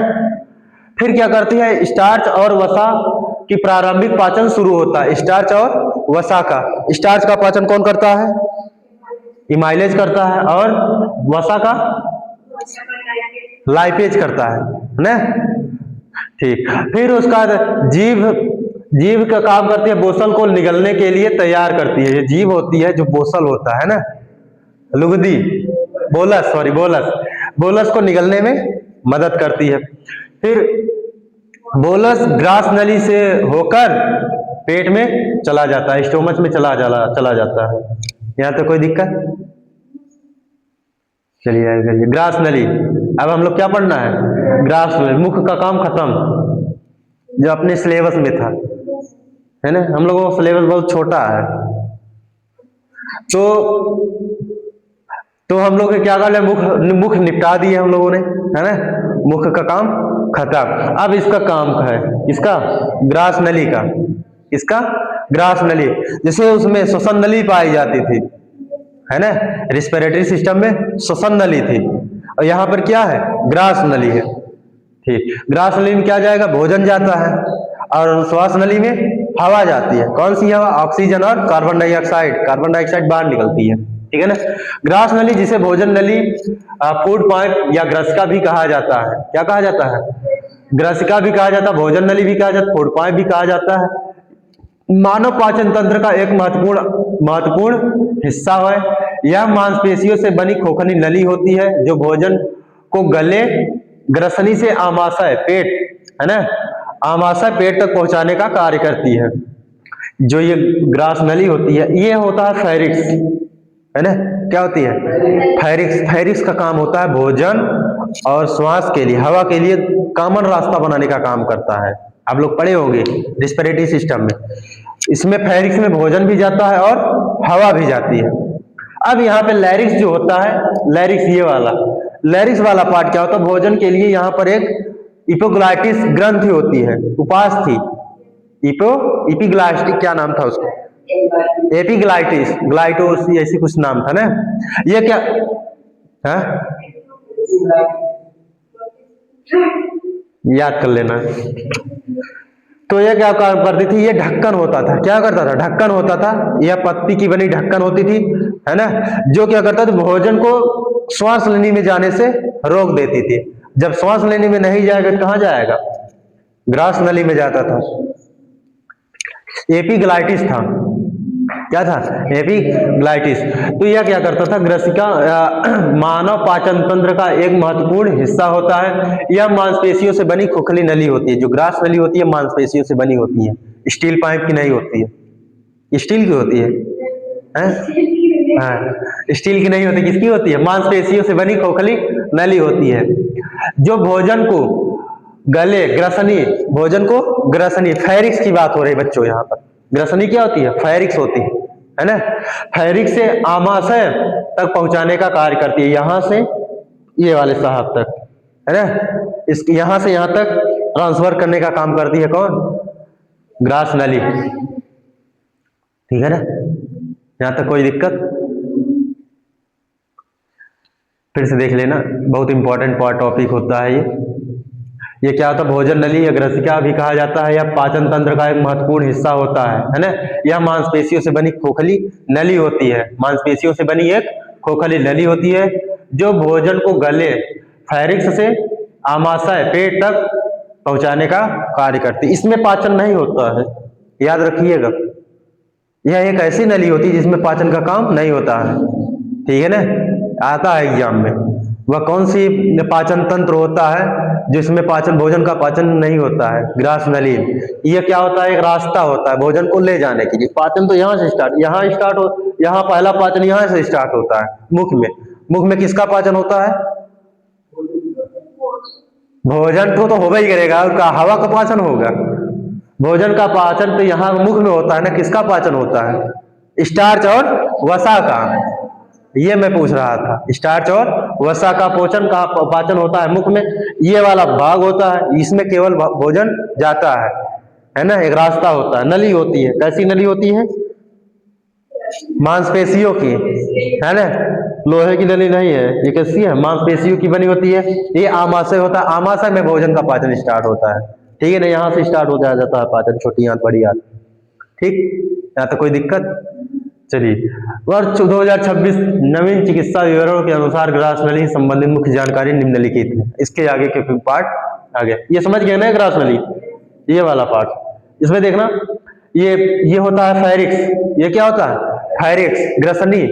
फिर क्या करती है? स्टार्च और वसा की प्रारंभिक पाचन शुरू होता है। स्टार्च और वसा का। स्टार्च का पाचन कौन करता है? इमाइलेज करता है। और वसा का लाइपेज करता है ना। ठीक। फिर उसका जीभ का काम करती है, बोसल को निगलने के लिए तैयार करती है। ये जीभ होती है जो बोसल होता है ना, लुगदी, बोलस को निगलने में मदद करती है। फिर बोलस ग्रास नली से होकर पेट में चला जाता है, स्टोमच में चला जाता है। यहां तो कोई दिक्कत? चलिए आगे। ग्रास नली। अब हम लोग क्या पढ़ना है? ग्रास नली। मुख का काम खत्म, जो अपने सिलेबस में था, है ना। हम लोगों का सिलेबस बहुत छोटा है, तो हम लोग क्या कर ले, मुख निपटा दिए हम लोगों ने, है ना। मुख का काम खत्म। अब इसका काम है, इसका ग्रास नली का, इसका ग्रास नली। जैसे उसमें श्वसन नली पाई जाती थी, है ना, रिस्पिरेटरी सिस्टम में श्वसन नली थी, और यहां पर क्या है? ग्रास नली है। ठीक। ग्रास नली में क्या जाएगा? भोजन जाता है। और श्वास नली में हवा जाती है। कौन सी हवा? ऑक्सीजन और कार्बन डाइऑक्साइड बाहर निकलती है। ठीक है ना। ग्रास नली, जिसे भोजन नली, फूड पाइप या ग्रसिका भी कहा जाता है। क्या कहा जाता है? ग्रसिका भी कहा जाता है, भोजन नली भी कहा जाता है, फूड पाइप भी कहा जाता है। मानव पाचन तंत्र का एक महत्वपूर्ण हिस्सा है। यह मांसपेशियों से बनी खोखली नली होती है, जो भोजन को गले, ग्रसनी से आमाशय, पेट, है ना, आमाशय पेट तक पहुंचाने का कार्य करती है। जो ये ग्रास नली होती है, ये होता है फेरिक्स, है ना। क्या होती है? फेरिक्स। फेरिक्स का काम होता है भोजन और श्वास के लिए, हवा के लिए कॉमन रास्ता बनाने का काम करता है। आप लोग पढ़े होंगे रिस्पिरेटरी सिस्टम में। इसमें फेरिक्स में भोजन भी जाता है और हवा भी जाती है। अब यहाँ पे लैरिक्स जो होता है, लैरिक्स ये वाला, लैरिक्स वाला पार्ट क्या होता है? भोजन के लिए यहाँ पर एक इपोग्लाइटिस ग्रंथि होती है, उपास थी। इपिग्लाइटिस, क्या नाम था उसका? एपिग्लाइटिस, ग्लाइटोस, ऐसी कुछ नाम था ना। ये क्या है? याद कर लेना। तो ये क्या काम करती थी? ये ढक्कन होता था। क्या करता था? ढक्कन होता था। यह पत्ती की बनी ढक्कन होती थी, है ना, जो क्या करता था? भोजन को श्वास लेने में जाने से रोक देती थी। जब श्वास लेने में नहीं जाएगा तो कहां जाएगा? ग्रास नली में जाता था। एपिग्लाइटिस था। क्या था? एपिग्लाइटिस। तो यह क्या करता था? ग्रसिका मानव पाचन तंत्र का एक महत्वपूर्ण हिस्सा होता है। यह मांसपेशियों से बनी खोखली नली होती है। जो ग्रास नली होती है मांसपेशियों से बनी होती है, स्टील पाइप की नहीं होती है। स्टील की होती है, हाँ, स्टील की नहीं होती। किसकी होती है? मांसपेशियों से बनी खोखली नली होती है। जो भोजन को गले, ग्रसनी, भोजन को ग्रसनी, फैरिक्स की बात हो रही है बच्चों यहाँ पर। ग्रसनी क्या होती है? फैरिक्स होती है ना। फैरिक्स से आमाशय तक पहुंचाने का कार्य करती है, यहां से ये वाले साहब तक, है ना। इस यहां से यहां तक ट्रांसफर करने का काम करती है कौन? ग्रास नली। ठीक है ना, यहां तक कोई दिक्कत? फिर से देख लेना, बहुत इंपॉर्टेंट टॉपिक होता है ये क्या होता है? भोजन नली या ग्रसिका भी कहा जाता है, या पाचन तंत्र का एक महत्वपूर्ण हिस्सा होता है ना। यह मांसपेशियों से बनी खोखली नली होती है, मांसपेशियों से बनी एक खोखली नली होती है जो भोजन को गले, फैरिक्स से आमाशय, पेट तक पहुंचाने का कार्य करती है। इसमें पाचन नहीं होता है, याद रखिएगा। यह एक ऐसी नली होती है जिसमें पाचन का काम नहीं होता है। ठीक है ना, आता है एग्जाम में। वह कौन सी पाचन तंत्र होता है जिसमें पाचन, भोजन का पाचन नहीं होता है? ग्रास नली। यह क्या होता है? एक रास्ता होता है भोजन को ले जाने के लिए। पाचन तो यहाँ से स्टार्ट, यहाँ पहला पाचन यहाँ से स्टार्ट होता है मुख में। मुख में किसका पाचन होता है? भोजन तो होगा ही करेगा, उसका हवा का पाचन होगा। भोजन का पाचन तो यहाँ मुख में होता है ना। किसका पाचन होता है? स्टार्च और वसा का। ये मैं पूछ रहा था, स्टार्च और वसा का पोषण का पाचन होता है मुख में। ये वाला भाग होता है, इसमें केवल भोजन जाता है ना। एक रास्ता होता है, नली होती है। कैसी नली होती है? मांसपेशियों की, है ना। लोहे की नली नहीं है, ये कैसी है? मांसपेशियों की बनी होती है। ये आमाशय होता है, आमाशय में भोजन का पाचन स्टार्ट होता है। ठीक है ना, यहाँ से स्टार्ट हो जाता है पाचन, छोटी आंत बड़ी आंत। ठीक, यहाँ तो कोई दिक्कत? चलिए, वर्ष 2026 नवीन चिकित्सा विवरणों के अनुसार ग्रास नली संबंधित मुख्य जानकारी निम्नलिखित है। इसके आगे के पार्ट आ गया, ये समझ गए ना ग्रास नली, ये वाला पार्ट। इसमें देखना, ये होता है फैरिक्स। ये क्या होता है? फैरिक्स, ग्रसनी।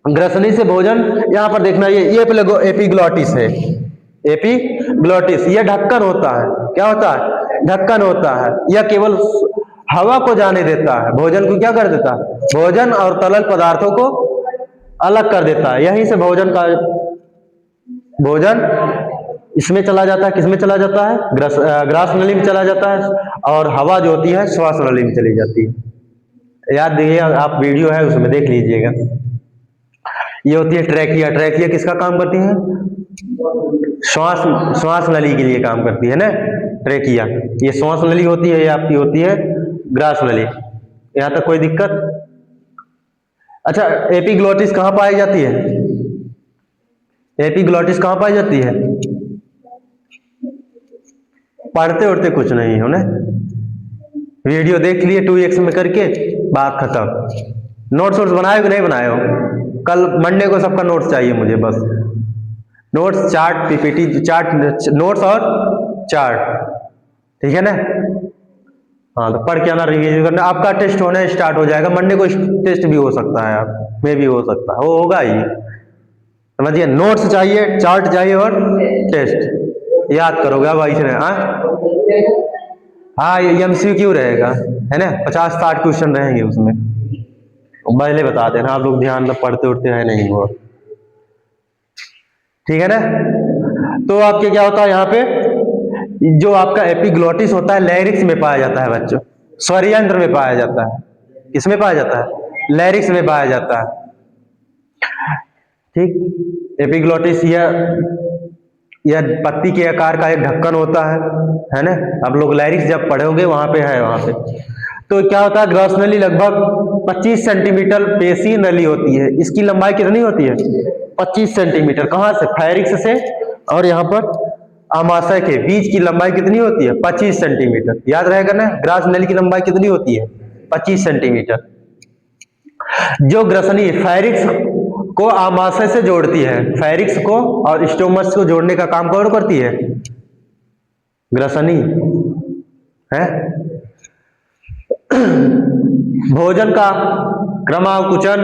ग्रसनी से भोजन, यहां पर देखना, ये एपिग्लॉटिस है। एपिग्लॉटिस, ये ढक्कन होता है। क्या होता है? ढक्कन होता है। यह केवल हवा को जाने देता है, भोजन को क्या कर देता है? भोजन और तरल पदार्थों को अलग कर देता है। यहीं से भोजन इसमें चला जाता है। किसमें चला जाता है? ग्रास नली में चला जाता है, और हवा जो होती है श्वास नली में चली जाती है। याद देखिए, आप वीडियो है उसमें देख लीजिएगा। ये होती है ट्रैकिया। ट्रैकिया किसका काम करती है? श्वास नली के लिए काम करती है ना, ट्रैकिया। ये श्वास नली होती है, ये आपकी होती है ग्रास नली। यहां तक कोई दिक्कत? अच्छा, एपिग्लॉटिस कहां पाई जाती है? एपिग्लॉटिस कहां पाई जाती है? पढ़ते उड़ते कुछ नहीं हो ना, वीडियो देख लिए 2x में करके, बात खत्म। नोट्स बनाए कि नहीं बनाए हो? कल मंडे को सबका नोट्स चाहिए मुझे, बस notes, chart, PPT, chart, notes और चार्ट। ठीक है ना? हाँ, तो पढ़ के आना, रिवीजन करना। आपका टेस्ट होने स्टार्ट हो जाएगा मंडे को। टेस्ट भी हो सकता है, आप में भी हो सकता है, वो होगा ही। समझिए, नोट्स चाहिए, चार्ट चाहिए और टेस्ट। याद करोगे अब ऐसे। हाँ, ये MCQ रहेगा, है ना। 50-60 क्वेश्चन रहेंगे उसमें। पहले बता देना, आप लोग ध्यान में पढ़ते उठते हैं नहीं वो। ठीक है ना। तो आपके क्या होता है यहाँ पे, जो आपका एपिग्लॉटिस होता है लैरिक्स में पाया जाता है बच्चों, स्वर यंत्र में पाया जाता है। किसमें पाया जाता है? लैरिक्स में पाया जाता है। ठीक, एपिग्लॉटिस यह पत्ती के आकार का एक ढक्कन होता है ना। आप लोग लैरिक्स जब पढ़ोगे वहां पे है, वहां पे। तो क्या होता है? ग्रास नली लगभग 25 सेंटीमीटर पेशी नली होती है। इसकी लंबाई कितनी होती है? 25 सेंटीमीटर। कहां से? फैरिक्स से और यहाँ पर आमाशय के बीच की लंबाई कितनी होती है? 25 सेंटीमीटर। याद रहेगा ना, ग्रास नली की लंबाई कितनी होती है? 25 सेंटीमीटर। जो ग्रसनी फैरिक्स को आमाशय से जोड़ती है, फैरिक्स को और स्टोमस को जोड़ने का काम कौन करती है? ग्रसनी है। भोजन का क्रमाकुचन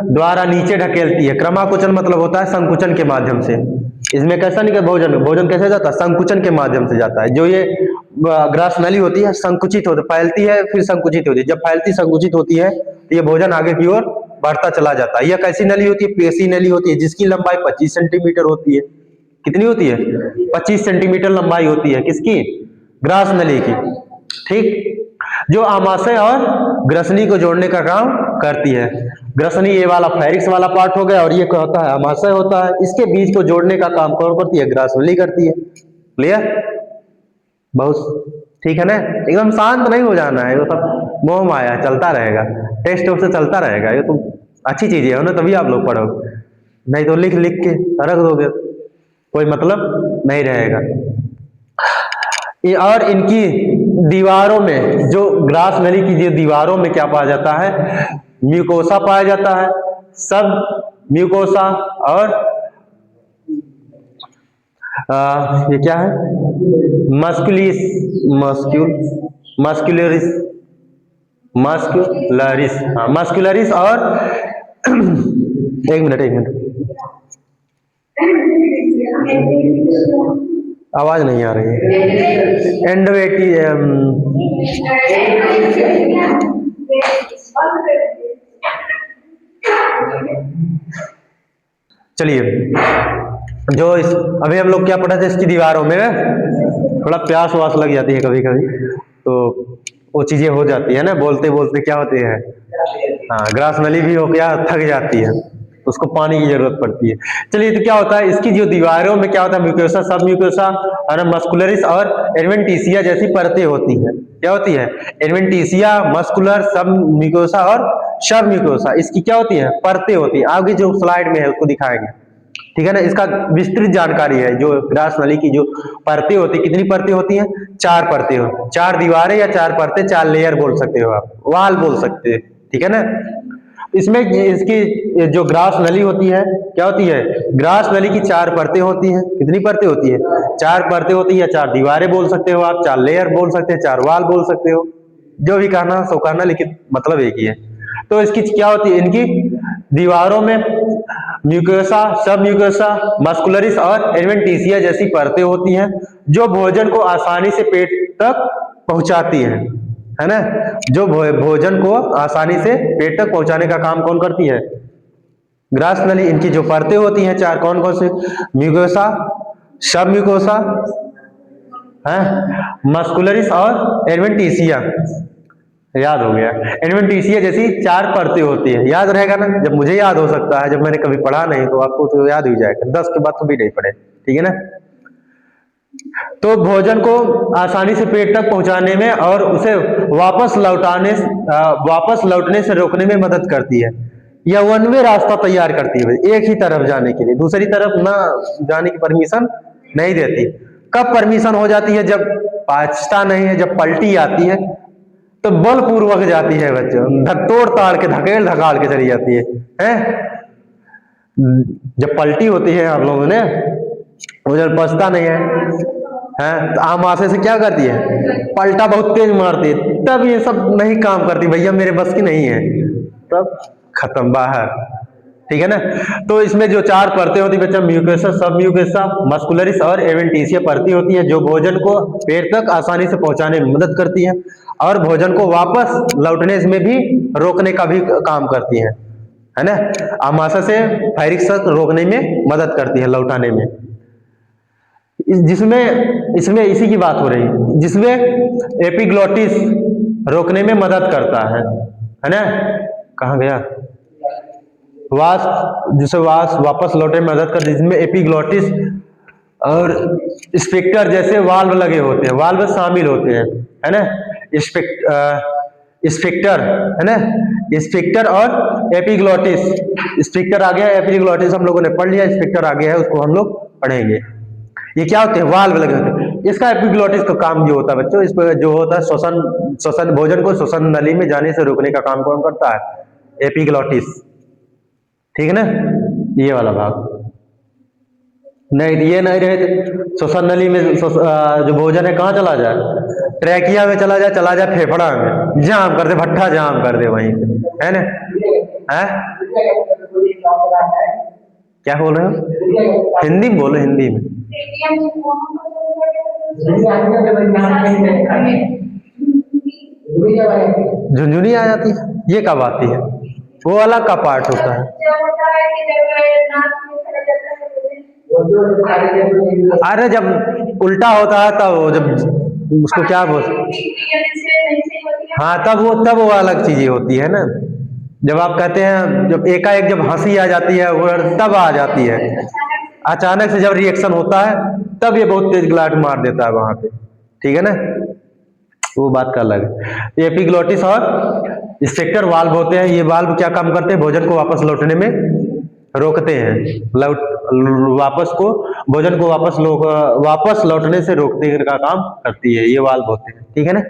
द्वारा नीचे ढकेलती है। क्रमाकुचन मतलब होता है संकुचन के माध्यम से। इसमें कैसा नहीं, भोजन कैसे जाता है? संकुचन के माध्यम से जाता है। जो ये ग्रास नली होती है संकुचित होती, फैलती है फिर संकुचित होती है। जब फैलती संकुचित होती है तो ये भोजन आगे की ओर बढ़ता चला जाता है। यह कैसी नली होती है? पेशी नली होती है, जिसकी लंबाई 25 सेंटीमीटर होती है। कितनी होती है? 25 सेंटीमीटर लंबाई होती है किसकी? ग्रास नली की। ठीक, जो आमाशय और ग्रसनी को जोड़ने का काम करती है। ग्रसनी ये वाला फेरिक्स वाला पार्ट हो गया, और ये क्या होता है? आमाशय होता है। इसके बीच को जोड़ने का काम कौन करती है? ग्रास नली करती है। क्लियर? बहुत ठीक है ना? एकदम शांत नहीं हो जाना है, वो सब मोह माया चलता रहेगा, टेस्ट से चलता रहेगा। ये तो अच्छी चीज है ना, तभी आप लोग पढ़ोगे, नहीं तो लिख लिख के रख दोगे, कोई मतलब नहीं रहेगा। और इनकी दीवारों में, जो ग्रास नली की जो दीवारों में क्या पाया जाता है? म्यूकोसा पाया जाता है, सब म्यूकोसा, और ये क्या है? मस्कुलिस मस्क्यूलरिस मस्कुलरिस, हाँ मस्कुलरिस, और एक मिनट आवाज नहीं आ रही है। एंडोवेटी, चलिए, जो इस अभी हम लोग क्या पढ़ा था, इसकी दीवारों में थोड़ा प्यास वास लग जाती है कभी कभी, तो वो चीजें हो जाती है ना, बोलते बोलते क्या होती है, हाँ ग्रास नली भी हो गया, थक जाती है, उसको पानी की जरूरत पड़ती है। चलिए, तो क्या होता है इसकी जो दीवारों में क्या होता है? म्यूकोसा, सब म्यूकोसा, मस्कुलरिस और एडवेंटिसिया जैसी परतें होती है। क्या होती है? एडवेंटिसिया, मस्कुलर, सब म्यूकोसा और सब म्यूकोसा, इसकी क्या होती है? परतें होती है। आगे जो स्लाइड में है उसको दिखाएंगे, ठीक है ना? इसका विस्तृत जानकारी है। जो ग्रास नली की जो परतें होती, कितनी परतें होती हैं? 4 परतें हो, 4 दीवारें या 4 परतें, 4 लेयर बोल सकते हो आप, वाल बोल सकते हैं, ठीक है ना? इसमें इसकी जो ग्रास नली होती है, क्या होती है? ग्रास नली की 4 परतें होती हैं। कितनी परतें होती है? 4 परतें होती है, या 4 दीवारें बोल सकते हो आप, 4 लेयर बोल सकते हैं, 4 वाल बोल सकते हो, जो भी कहना सो कहना, लेकिन मतलब एक ही है। तो इसकी क्या होती है? इनकी दीवारों में म्यूकोसा, सब म्यूकोसा, मस्कुलरिस और एडवेंटिसिया जैसी परतें होती हैं, जो भोजन को आसानी से पेट तक पहुंचाती है ना? जो भोजन को आसानी से पेट तक पहुंचाने का काम कौन करती है? ग्रास नली। इनकी जो परतें होती हैं 4, कौन कौन से? म्यूकोसा, सब म्यूकोसा, है मस्कुलरिस और एडवेंटिसिया। याद हो गया? एडवेंटिसिया जैसी 4 परतें होती है। याद रहेगा ना? जब मुझे याद हो सकता है, जब मैंने कभी पढ़ा नहीं तो आपको तो याद ही जाएगा, 10 के बाद तो भी नहीं पढ़े, ठीक है ना? तो भोजन को आसानी से पेट तक पहुंचाने में और उसे वापस लौटने से रोकने में मदद करती है। यह वन वे रास्ता तैयार करती है, एक ही तरफ जाने के लिए, दूसरी तरफ ना जाने की परमिशन नहीं देती। कब परमिशन हो जाती है? जब पहुंचता नहीं है, जब पलटी आती है तो बलपूर्वक जाती है बच्चों, तोड़ ताड़ के, धकेल धकाल के चली जाती है? जब पलटी होती है आप लोगों ने, वो जब पचता नहीं है, तो आमाशय से क्या करती है? पलटा बहुत तेज मारती है, तब ये सब नहीं काम करती, भैया मेरे बस की नहीं है, तब खत्म, बाहर, ठीक है ना? तो इसमें जो 4 परतें होती है बच्चा, म्यूकोसा, सब म्यूकोसा, मस्कुलरिस और एडवेंटिसिया परतें होती है, जो भोजन को पेट तक आसानी से पहुंचाने में मदद करती है और भोजन को वापस लौटने में भी रोकने का भी काम करती है ना? आमाशय से फेरिक्स रोकने में मदद करती है, लौटाने में। जिसमें इसमें इसी की बात हो रही है, जिसमें एपिग्लोटिस रोकने में मदद करता है ना? कहाँ गया? जिसे वापस लौटने में मदद करती है, जिसमें एपिग्लोटिस और स्फिंक्टर जैसे वाल्व लगे होते हैं, वाल्व शामिल होते हैं, है ना? स्फिंक्टर, है ना? स्फिंक्टर और एपिग्लोटिस। स्फिंक्टर आ गया, एपिग्लोटिस हम लोगों ने पढ़ लिया, स्फिंक्टर आ गया है, उसको हम लोग पढ़ेंगे। ये क्या होते हैं? वाल्व लगे होते हैं। इसका एपिग्लोटिस का काम जो होता है बच्चों, इस पर जो होता है श्वसन, भोजन को श्वसन नली में जाने से रोकने का काम कौन करता है? एपिग्लोटिस, ठीक है ना? ये वाला भाग नहीं, ये नहीं रहे श्वसन नली में, जो भोजन है कहाँ चला जाए? ट्रैकिया में चला जाए फेफड़ा में, जाम कर दे, भट्ठा जाम कर दे वहीं, है ना? है क्या बोल रहे हो? हिंदी में बोलो, हिंदी में। झुंझुनी आ जाती है, ये कब आती है? वो अलग का पार्ट होता है। अरे जब उल्टा होता है तब जब उसको क्या बोल, हाँ तब वो अलग चीजें होती है ना। जब आप कहते हैं जब एकाएक जब हंसी आ जाती है वो तब आ जाती है, अचानक से जब रिएक्शन होता है तब ये बहुत तेज ग्लाट मार देता है वहां पे, ठीक है ना, वो बात का अलग है। एपिग्लोटिस और स्फिंक्टर वाल्व होते हैं, ये वाल्व क्या काम करते हैं, भोजन को वापस लौटने में रोकते हैं, भोजन को वापस लौटने से रोकने का काम करती है, ये वाल्व होते हैं, ठीक है ना।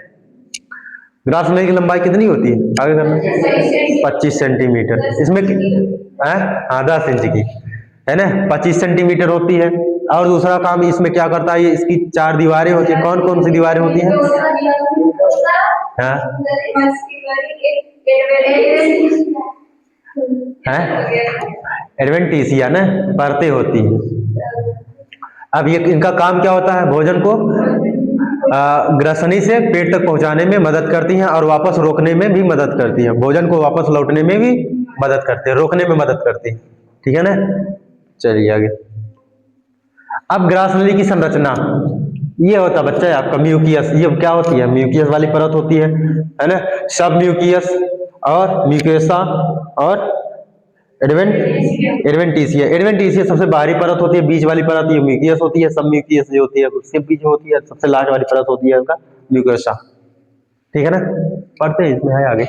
ग्रास नली की लंबाई कितनी होती है, आगे करना, 25 सेंटीमीटर, इसमें हाँ 10 इंच की है ना, 25 सेंटीमीटर होती है। और दूसरा काम इसमें क्या करता है, ये इसकी 4 दीवारें होती है, कौन कौन सी दीवारें होती हैं, हाँ एडवेंटिसिया ना, परतें होती हैं। अब ये इनका काम क्या होता है, भोजन को ग्रसनी से पेट तक पहुंचाने में मदद करती हैं और वापस रोकने में भी मदद करती हैं, भोजन को वापस लौटने में भी मदद करते हैं, रोकने में मदद करती हैं, ठीक है ना। चलिए आगे। अब ग्रास नली की संरचना, ये होता है बच्चा आपका म्यूकियस, ये क्या होती है, म्यूकियस वाली परत होती है ना, सब म्यूकियस और म्यूकोसा और एडवेंटिसिया। एडवेंटिसिया सबसे बाहरी परत होती है, बीच वाली परत ये म्यूकियस होती है, सब म्यूकियस जो होती है उसके बीच होती है, सबसे लास्ट वाली परत होती है उनका म्यूकोसा, ठीक है ना। पढ़ते हैं इसमें है आगे।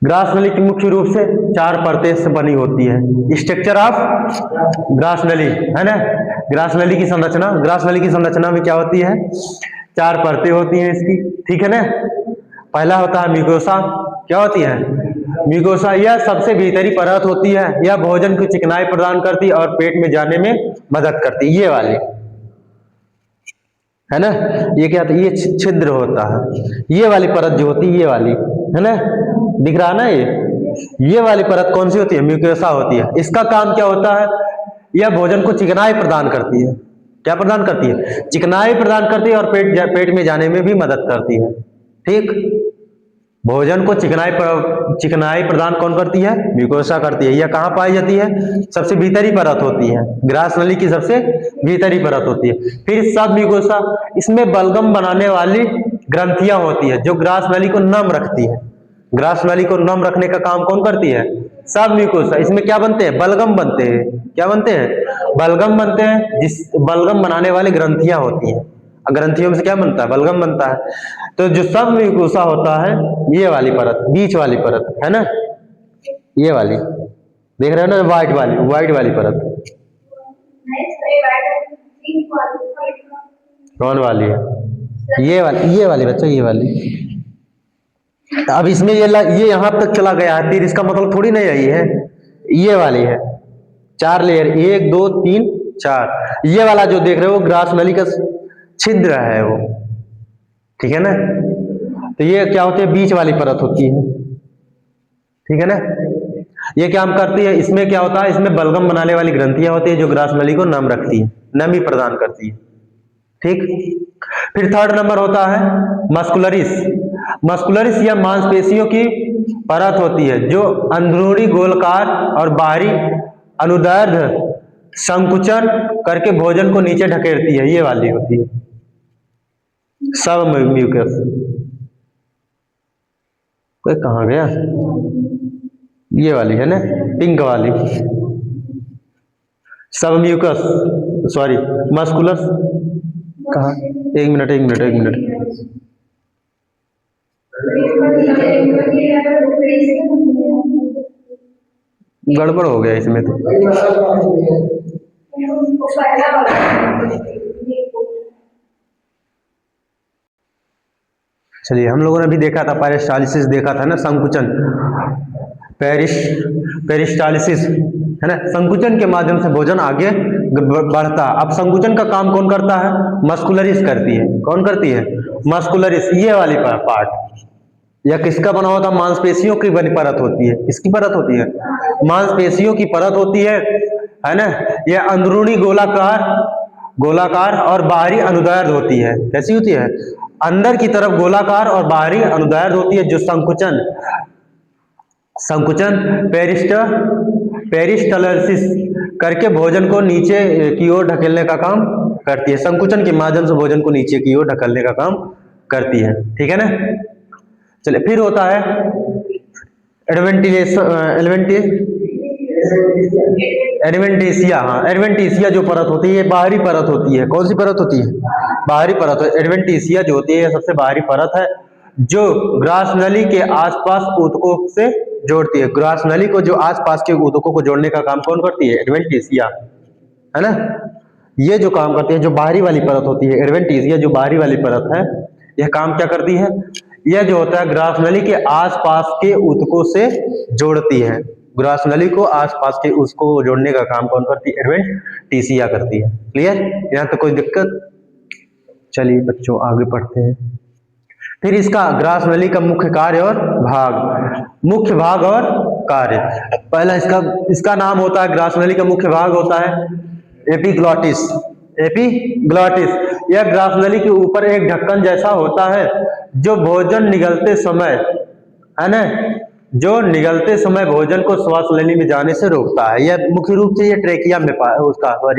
ग्रास नली की मुख्य रूप से 4 परतें से बनी होती है, स्ट्रक्चर ऑफ ग्रास नली है ना। ग्रास नली की संरचना, ग्रास नली की संरचना में क्या होती है, 4 परतें होती हैं इसकी, ठीक है ना। पहला होता है म्यूकोसा, क्या होती है म्यूकोसा, यह सबसे भीतरी परत होती है, यह भोजन को चिकनाई प्रदान करती है और पेट में जाने में मदद करती है, ये वाली है ना। ये क्या होता है, ये छिद्र होता है, ये वाली परत जो होती है ये वाली है ना, दिख रहा ना, ये वाली परत कौन सी होती है, म्यूकोसा होती है। इसका काम क्या होता है, यह भोजन को चिकनाई प्रदान करती है, क्या प्रदान करती है, चिकनाई प्रदान करती है और पेट में जाने में भी मदद करती है, ठीक। भोजन को चिकनाई प्रदान कौन करती है, म्यूकोसा करती है। यह कहाँ पाई जाती है, सबसे भीतरी परत होती है, ग्रास नली की सबसे भीतरी परत होती है। फिर सब म्यूकोसा, इसमें बलगम बनाने वाली ग्रंथियां होती है जो ग्रास नली को नम रखती है, ग्रास नली को नम रखने का काम कौन करती है, सब म्यूकोसा। इसमें क्या बनते हैं, बलगम बनते हैं, क्या बनते हैं, बलगम बनते हैं, जिस बलगम बनाने वाली ग्रंथियां होती हैं, ग्रंथियों में से क्या बनता है, बलगम बनता है। तो जो सब म्यूकोसा होता है ये वाली परत, बीच वाली परत है ना, ये वाली देख रहे हो ना, व्हाइट वाली परत कौन वाली है, ये वाली बच्चा, ये वाली। अब इसमें ये यहां तक चला गया है, फिर इसका मतलब थोड़ी नहीं आई है, ये वाली है, 4 लेयर, 1 2 3 4, ये वाला जो देख रहे हो ग्रास नली का छिद्र है वो, ठीक है ना। तो ये क्या होती है, बीच वाली परत होती है, ठीक है ना। ये क्या करती है, इसमें क्या होता है, इसमें बलगम बनाने वाली ग्रंथियां होती है जो ग्रास नली को नम रखती है, नमी प्रदान करती है, ठीक। फिर थर्ड नंबर होता है मस्कुलरिस। मस्कुलरिस या मांसपेशियों की परत होती है जो अंदरूनी गोलाकार और बाहरी अनुदैर्ध्य संकुचन करके भोजन को नीचे ढकेलती है, ये वाली होती है सब म्यूकस। कोई कहाँ गया, ये वाली है ना, पिंक वाली सब म्यूकस, सॉरी मस्कुलस, कहाँ, एक मिनट गड़बड़ हो गया इसमें तो। चलिए, हम लोगों ने अभी देखा था पेरिस्टालिसिस, देखा था ना, संकुचन, पेरिस्टालिसिस है ना, संकुचन के माध्यम से भोजन आगे बढ़ता। अब संकुचन का काम कौन करता है, मस्कुलरिस करती है, कौन करती है, मस्कुलरिस, ये वाली पार्ट। यह किसका बना होता, मांसपेशियों की बनी परत होती है, किसकी परत होती है, मांसपेशियों की परत होती है ना। यह अंदरूनी गोलाकार और बाहरी अनुदैर्ध्य होती है, कैसी होती है, अंदर की तरफ गोलाकार और बाहरी अनुदैर्ध्य होती है, जो संकुचन पेरिस्टालिसिस करके भोजन को नीचे की ओर ढकेलने का काम करती है। संकुचन के माध्यम से भोजन को नीचे की ओर ढकेलने का काम करती है। ठीक है ना। चलिए फिर होता है एडवेंटेशिया। हाँ, एडवेंटेशिया जो परत होती है, बाहरी परत होती है। कौन सी परत होती है? बाहरी परत। एडवेंटेशिया जो होती है यह सबसे बाहरी परत है जो ग्रास नली के आसपास ऊतकों से जोड़ती है। ग्रास नली को जो आसपास के ऊतकों को जोड़ने का काम कौन करती है? एडवेंटेशिया, है ना। ये जो काम करती है, जो बाहरी वाली परत होती है एडवेंटेशिया, जो बाहरी वाली परत है, यह काम क्या करती है? यह जो होता है ग्रास नली के आसपास के ऊतकों से जोड़ती है। ग्रास नली को आसपास के उसको जोड़ने का काम कौन करती है? एडवेंटेशिया करती है। क्लियर? यहाँ तो कोई दिक्कत? चलिए बच्चों आगे पढ़ते हैं। फिर इसका ग्रास नली का मुख्य कार्य और भाग। मुख्य भाग और कार्य। पहला इसका नाम होता है, ग्रास नली का मुख्य भाग होता है एपिग्लॉटिस। एपिग्लॉटिस यह ग्रास नली के ऊपर एक ढक्कन जैसा होता है जो भोजन निगलते समय, है ना, जो निगलते समय भोजन को श्वास नली में जाने से रोकता है। यह मुख्य रूप से यह ट्रेकिया में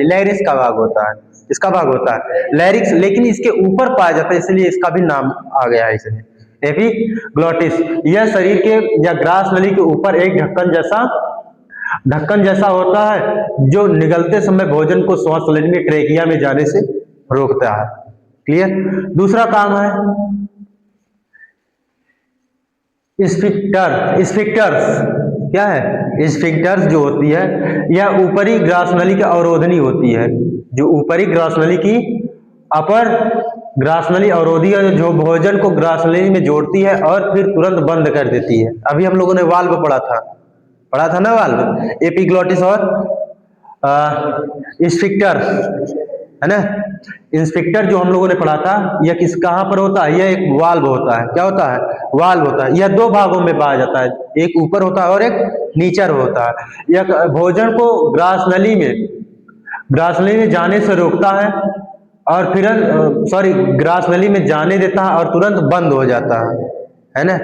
लैरिक्स का भाग होता है। इसका भाग होता है लैरिक्स, लेकिन इसके ऊपर पाया जाता है इसलिए इसका भी नाम आ गया है इसमें, एपिग्लॉटिस। यह शरीर के या ग्रास नली के ऊपर एक ढक्कन जैसा होता है जो निगलते समय भोजन को श्वास नली में ट्रेकिया में जाने से रोकता है। क्लियर? दूसरा काम है स्फिंक्टर्स। क्या है? स्फिंक्टर्स जो होती है यह ऊपरी ग्रास नली की अवरोधनी होती है। जो ऊपरी ग्रास नली की अपर ग्रास नली अवरोधी है जो भोजन को ग्रास नली में जोड़ती है और फिर तुरंत बंद कर देती है। अभी हम लोगों ने वाल्व पढ़ा था ना, वाल्व, एपिग्लॉटिस और स्फिंक्टर, है ना। इंस्पेक्टर जो हम लोगों ने पढ़ा था यह कहां पर होता है? यह एक वाल्व होता है। क्या होता है? वाल्व होता है। यह दो भागों में पाया जाता है, एक ऊपर होता है और एक नीचे होता है। यह भोजन को ग्रास नली में जाने से रोकता है और फिर ग्रास नली में जाने देता है और तुरंत बंद हो जाता है ना।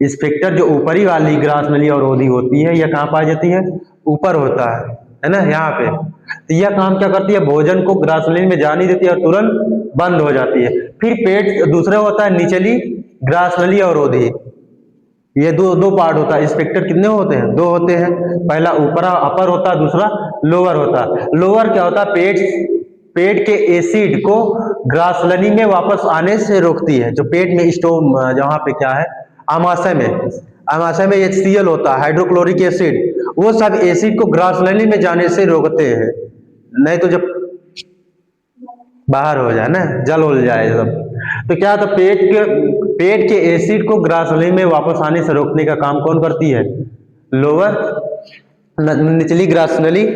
स्फिंक्टर जो ऊपरी वाली ग्रास नली अवरोधी होती है यह कहाँ पाई जाती है? ऊपर होता है ना, यहाँ पे। तो यह काम क्या करती है? भोजन को ग्रास नली में जाने देती है और तुरंत बंद हो जाती है। फिर पेट दूसरा होता है निचली ग्रास नली अवरोधी। ये दो पार्ट होता है। स्फिंक्टर कितने होते हैं? दो होते हैं। पहला ऊपर अपर होता है, दूसरा लोअर होता है। लोअर क्या होता है? पेट के एसिड को ग्रास नली में वापस आने से रोकती है। जो पेट में स्टोम, जहाँ पे क्या है, आमाशय में HCl होता है, हाइड्रोक्लोरिक एसिड, वो सब एसिड को ग्रास नली में जाने से रोकते हैं। नहीं तो जब बाहर हो जाए ना, जल उल जाए सब, तो क्या होता? पेट के एसिड को ग्रास नली में वापस आने से रोकने का काम कौन करती है? लोअर निचली ग्रास नली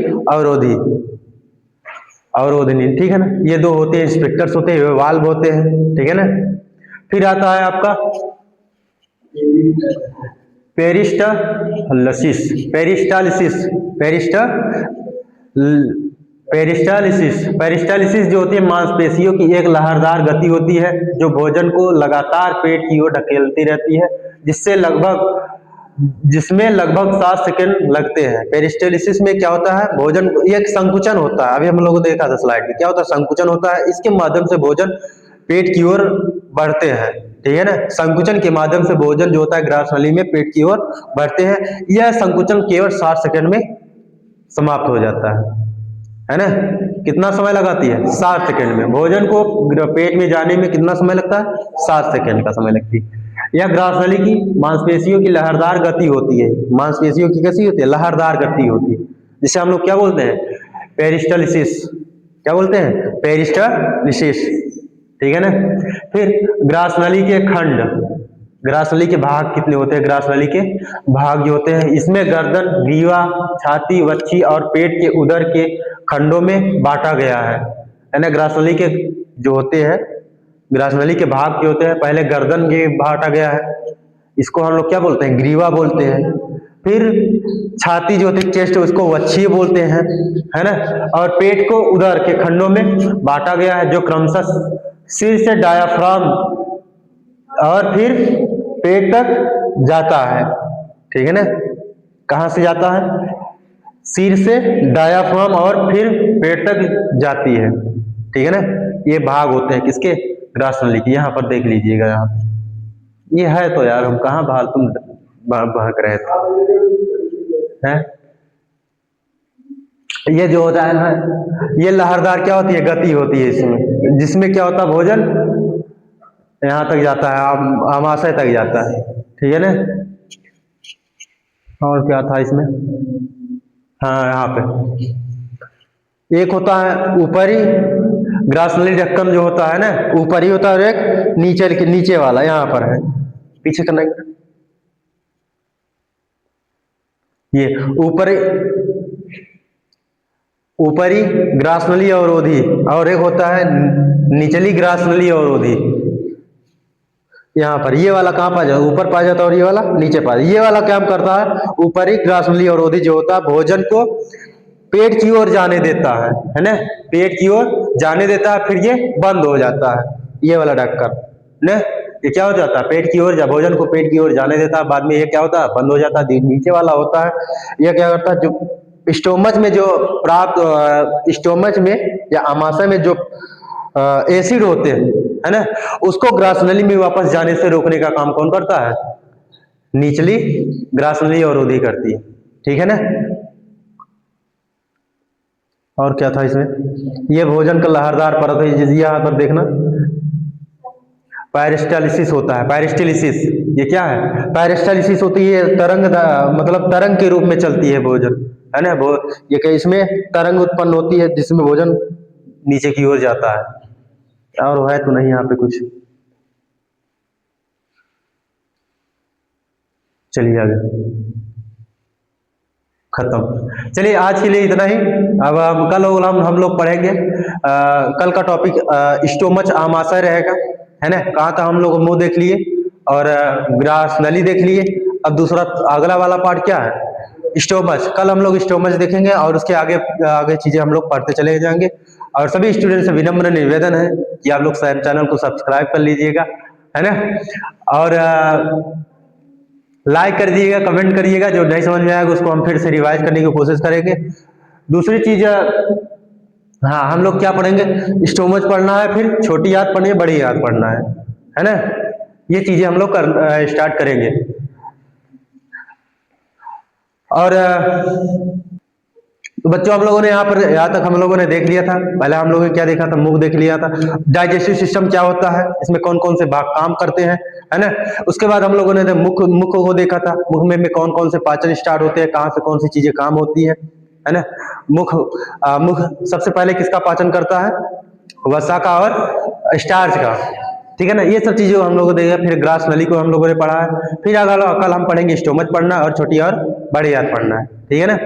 अवरोधनी। ठीक है ना। ये दो होते हैं, स्फिंक्टर्स होते हैं, वाल्व होते हैं। ठीक है ना। फिर आता है आपका पेरिस्टालिसिस जो होती है मांसपेशियों की एक लहरदार गति होती है जो भोजन को लगातार पेट की ओर ढकेलती रहती है, जिसमें लगभग 7 सेकंड लगते हैं। पेरिस्टालिसिस में क्या होता है? भोजन, एक संकुचन होता है। अभी हम लोगों ने देखा था स्लाइड में, क्या होता है? संकुचन होता है। इसके माध्यम से भोजन पेट की ओर बढ़ते हैं। ठीक है ना। संकुचन के माध्यम से भोजन जो होता है ग्रास नली में पेट की ओर बढ़ते हैं। यह संकुचन केवल 60 सेकंड में समाप्त हो जाता है ना। कितना समय लगाती है? 60 सेकंड में। भोजन को पेट में जाने में कितना समय लगता है? 7 सेकंड का समय लगती है। यह ग्रास नली की मांसपेशियों की लहरदार गति होती है। मांसपेशियों की कैसी होती है? लहरदार गति होती है, जिसे हम लोग क्या बोलते हैं? पेरिस्टालिसिस। क्या बोलते हैं? पेरिस्टालिसिस। ठीक है ना। फिर ग्रास नली के खंड, ग्रास नली के भाग कितने होते हैं? ग्रास नली के भाग जो होते हैं, इसमें गर्दन, ग्रीवा, छाती, वच्छी और पेट के उदर के खंडों में बांटा गया है ना। ग्रास नली के जो होते हैं, ग्रास नली के भाग जो होते हैं, पहले गर्दन के बांटा गया है, इसको हम लोग क्या बोलते हैं? ग्रीवा बोलते हैं। फिर छाती जो होती है, चेस्ट, उसको वच्छी बोलते हैं, है ना। और पेट को उदर के खंडों में बांटा गया है जो क्रमशः सिर से डायाफ्राम और फिर पेट तक जाता है। ठीक है ना। कहां से जाता है? सिर से डायाफ्राम और फिर पेट तक जाती है, ठीक है ना। ये भाग होते हैं किसके, ग्रास नली के। यहाँ पर देख लीजिएगा, यहाँ ये है तो यार हम कहाँ बाहर तुम बहक रहे थे हैं। ये जो होता है ना, ये लहरदार क्या होती है, गति होती है इसमें, जिसमें क्या होता है भोजन यहाँ तक जाता है, आमाशय तक जाता है, ठीक है ना। और क्या था इसमें, हाँ यहाँ पे एक होता है ऊपरी ग्रासनली रक्कम जो होता है ना, ऊपरी होता है, और एक नीचे वाला यहाँ पर है, पीछे करना ये ऊपरी ग्रासनली अवरोधी, और एक होता है निचली ग्रासनली अवरोधी। यहाँ पर ये वाला कहाँ पा जाता है, ऊपर पा जाता है, और ये वाला नीचे पा जाता है। ये वाला काम करता है, ऊपरी ग्रासनली अवरोधी जो होता है भोजन को पेट की ओर जाने देता है ना, पेट की ओर जाने देता है, फिर ये बंद हो जाता है, ये वाला ढक्कन ना, ये क्या हो जाता है, पेट की ओर, भोजन को पेट की ओर जाने देता है, बाद में ये क्या होता है, बंद हो जाता है। नीचे वाला होता है, ये क्या करता है, जो स्टोमच में जो प्राप्त, स्टोमच में या आमाशय में जो एसिड होते हैं है ना, उसको ग्रासनली में वापस जाने से रोकने का काम कौन करता है, निचली ग्रासनली अवरोधी करती है, ठीक है ना। और क्या था इसमें, ये भोजन का लहरदार परत है, जिसे यहाँ पर देखना पेरिस्टालिसिस होता है, पेरिस्टालिसिस ये क्या है, पेरिस्टालिसिस होती है तरंग, मतलब तरंग के रूप में चलती है भोजन, है ना। ये क्या, इसमें तरंग उत्पन्न होती है जिसमें भोजन नीचे की ओर जाता है। और है तो नहीं यहाँ पे कुछ, चलिए आगे, खत्म। चलिए आज के लिए इतना ही। अब कल हम लोग पढ़ेंगे, कल का टॉपिक स्टोमच आमाशय रहेगा, है ना। कहाँ का हम लोग मुंह देख लिए और ग्रास नली देख लिए। अब दूसरा अगला वाला पार्ट क्या है, स्टोमच। कल हम लोग स्टोमच देखेंगे और उसके आगे आगे चीजें हम लोग पढ़ते चले जाएंगे। और सभी स्टूडेंट से विनम्र निवेदन है कि आप लोग चैनल को सब्सक्राइब कर लीजिएगा, है ना, और लाइक कर दीजिएगा, कमेंट करिएगा, जो नहीं समझ में आएगा उसको हम फिर से रिवाइज करने की कोशिश करेंगे। दूसरी चीज, हाँ हम लोग क्या पढ़ेंगे, स्टोमच पढ़ना है, फिर छोटी याद पढ़नी है, बड़ी याद पढ़ना है ना। ये चीजें हम लोग स्टार्ट करेंगे। और तो बच्चों हम लोगों ने यहाँ तक हम लोगों ने देख लिया था। पहले हम लोगों ने क्या देखा था, मुख देख लिया था, डाइजेस्टिव सिस्टम क्या होता है, इसमें कौन कौन से भाग काम करते हैं, है ना। उसके बाद हम लोगों ने मुख को देखा था, मुख में कौन कौन से पाचन स्टार्ट होते हैं, कहाँ से कौन सी चीजें काम होती है ना। मुख सबसे पहले किसका पाचन करता है, वसा का और स्टार्च का, ठीक है ना। ये सब चीजें हम लोगों ने देखा। फिर ग्रास नली को हम लोगों ने पढ़ा है। फिर अगला कल हम पढ़ेंगे स्टोमच पढ़ना और छोटी और बड़ी याद पढ़ना है, ठीक है ना।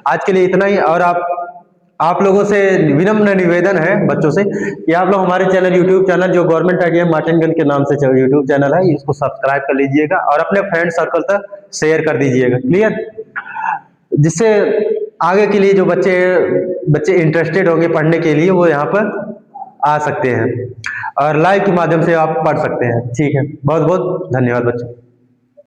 आज के लिए इतना ही। और आप लोगों से विनम्र निवेदन है बच्चों से कि आप लोग हमारे चैनल, यूट्यूब चैनल जो गवर्नमेंट आइडिया मार्टिनगंज के नाम से यूट्यूब चैनल है, इसको सब्सक्राइब कर लीजिएगा और अपने फ्रेंड सर्कल तक शेयर कर दीजिएगा, क्लियर, जिससे आगे के लिए जो बच्चे इंटरेस्टेड होंगे पढ़ने के लिए वो यहाँ पर आ सकते हैं और लाइव के माध्यम से आप पढ़ सकते हैं, ठीक है। बहुत बहुत धन्यवाद बच्चों।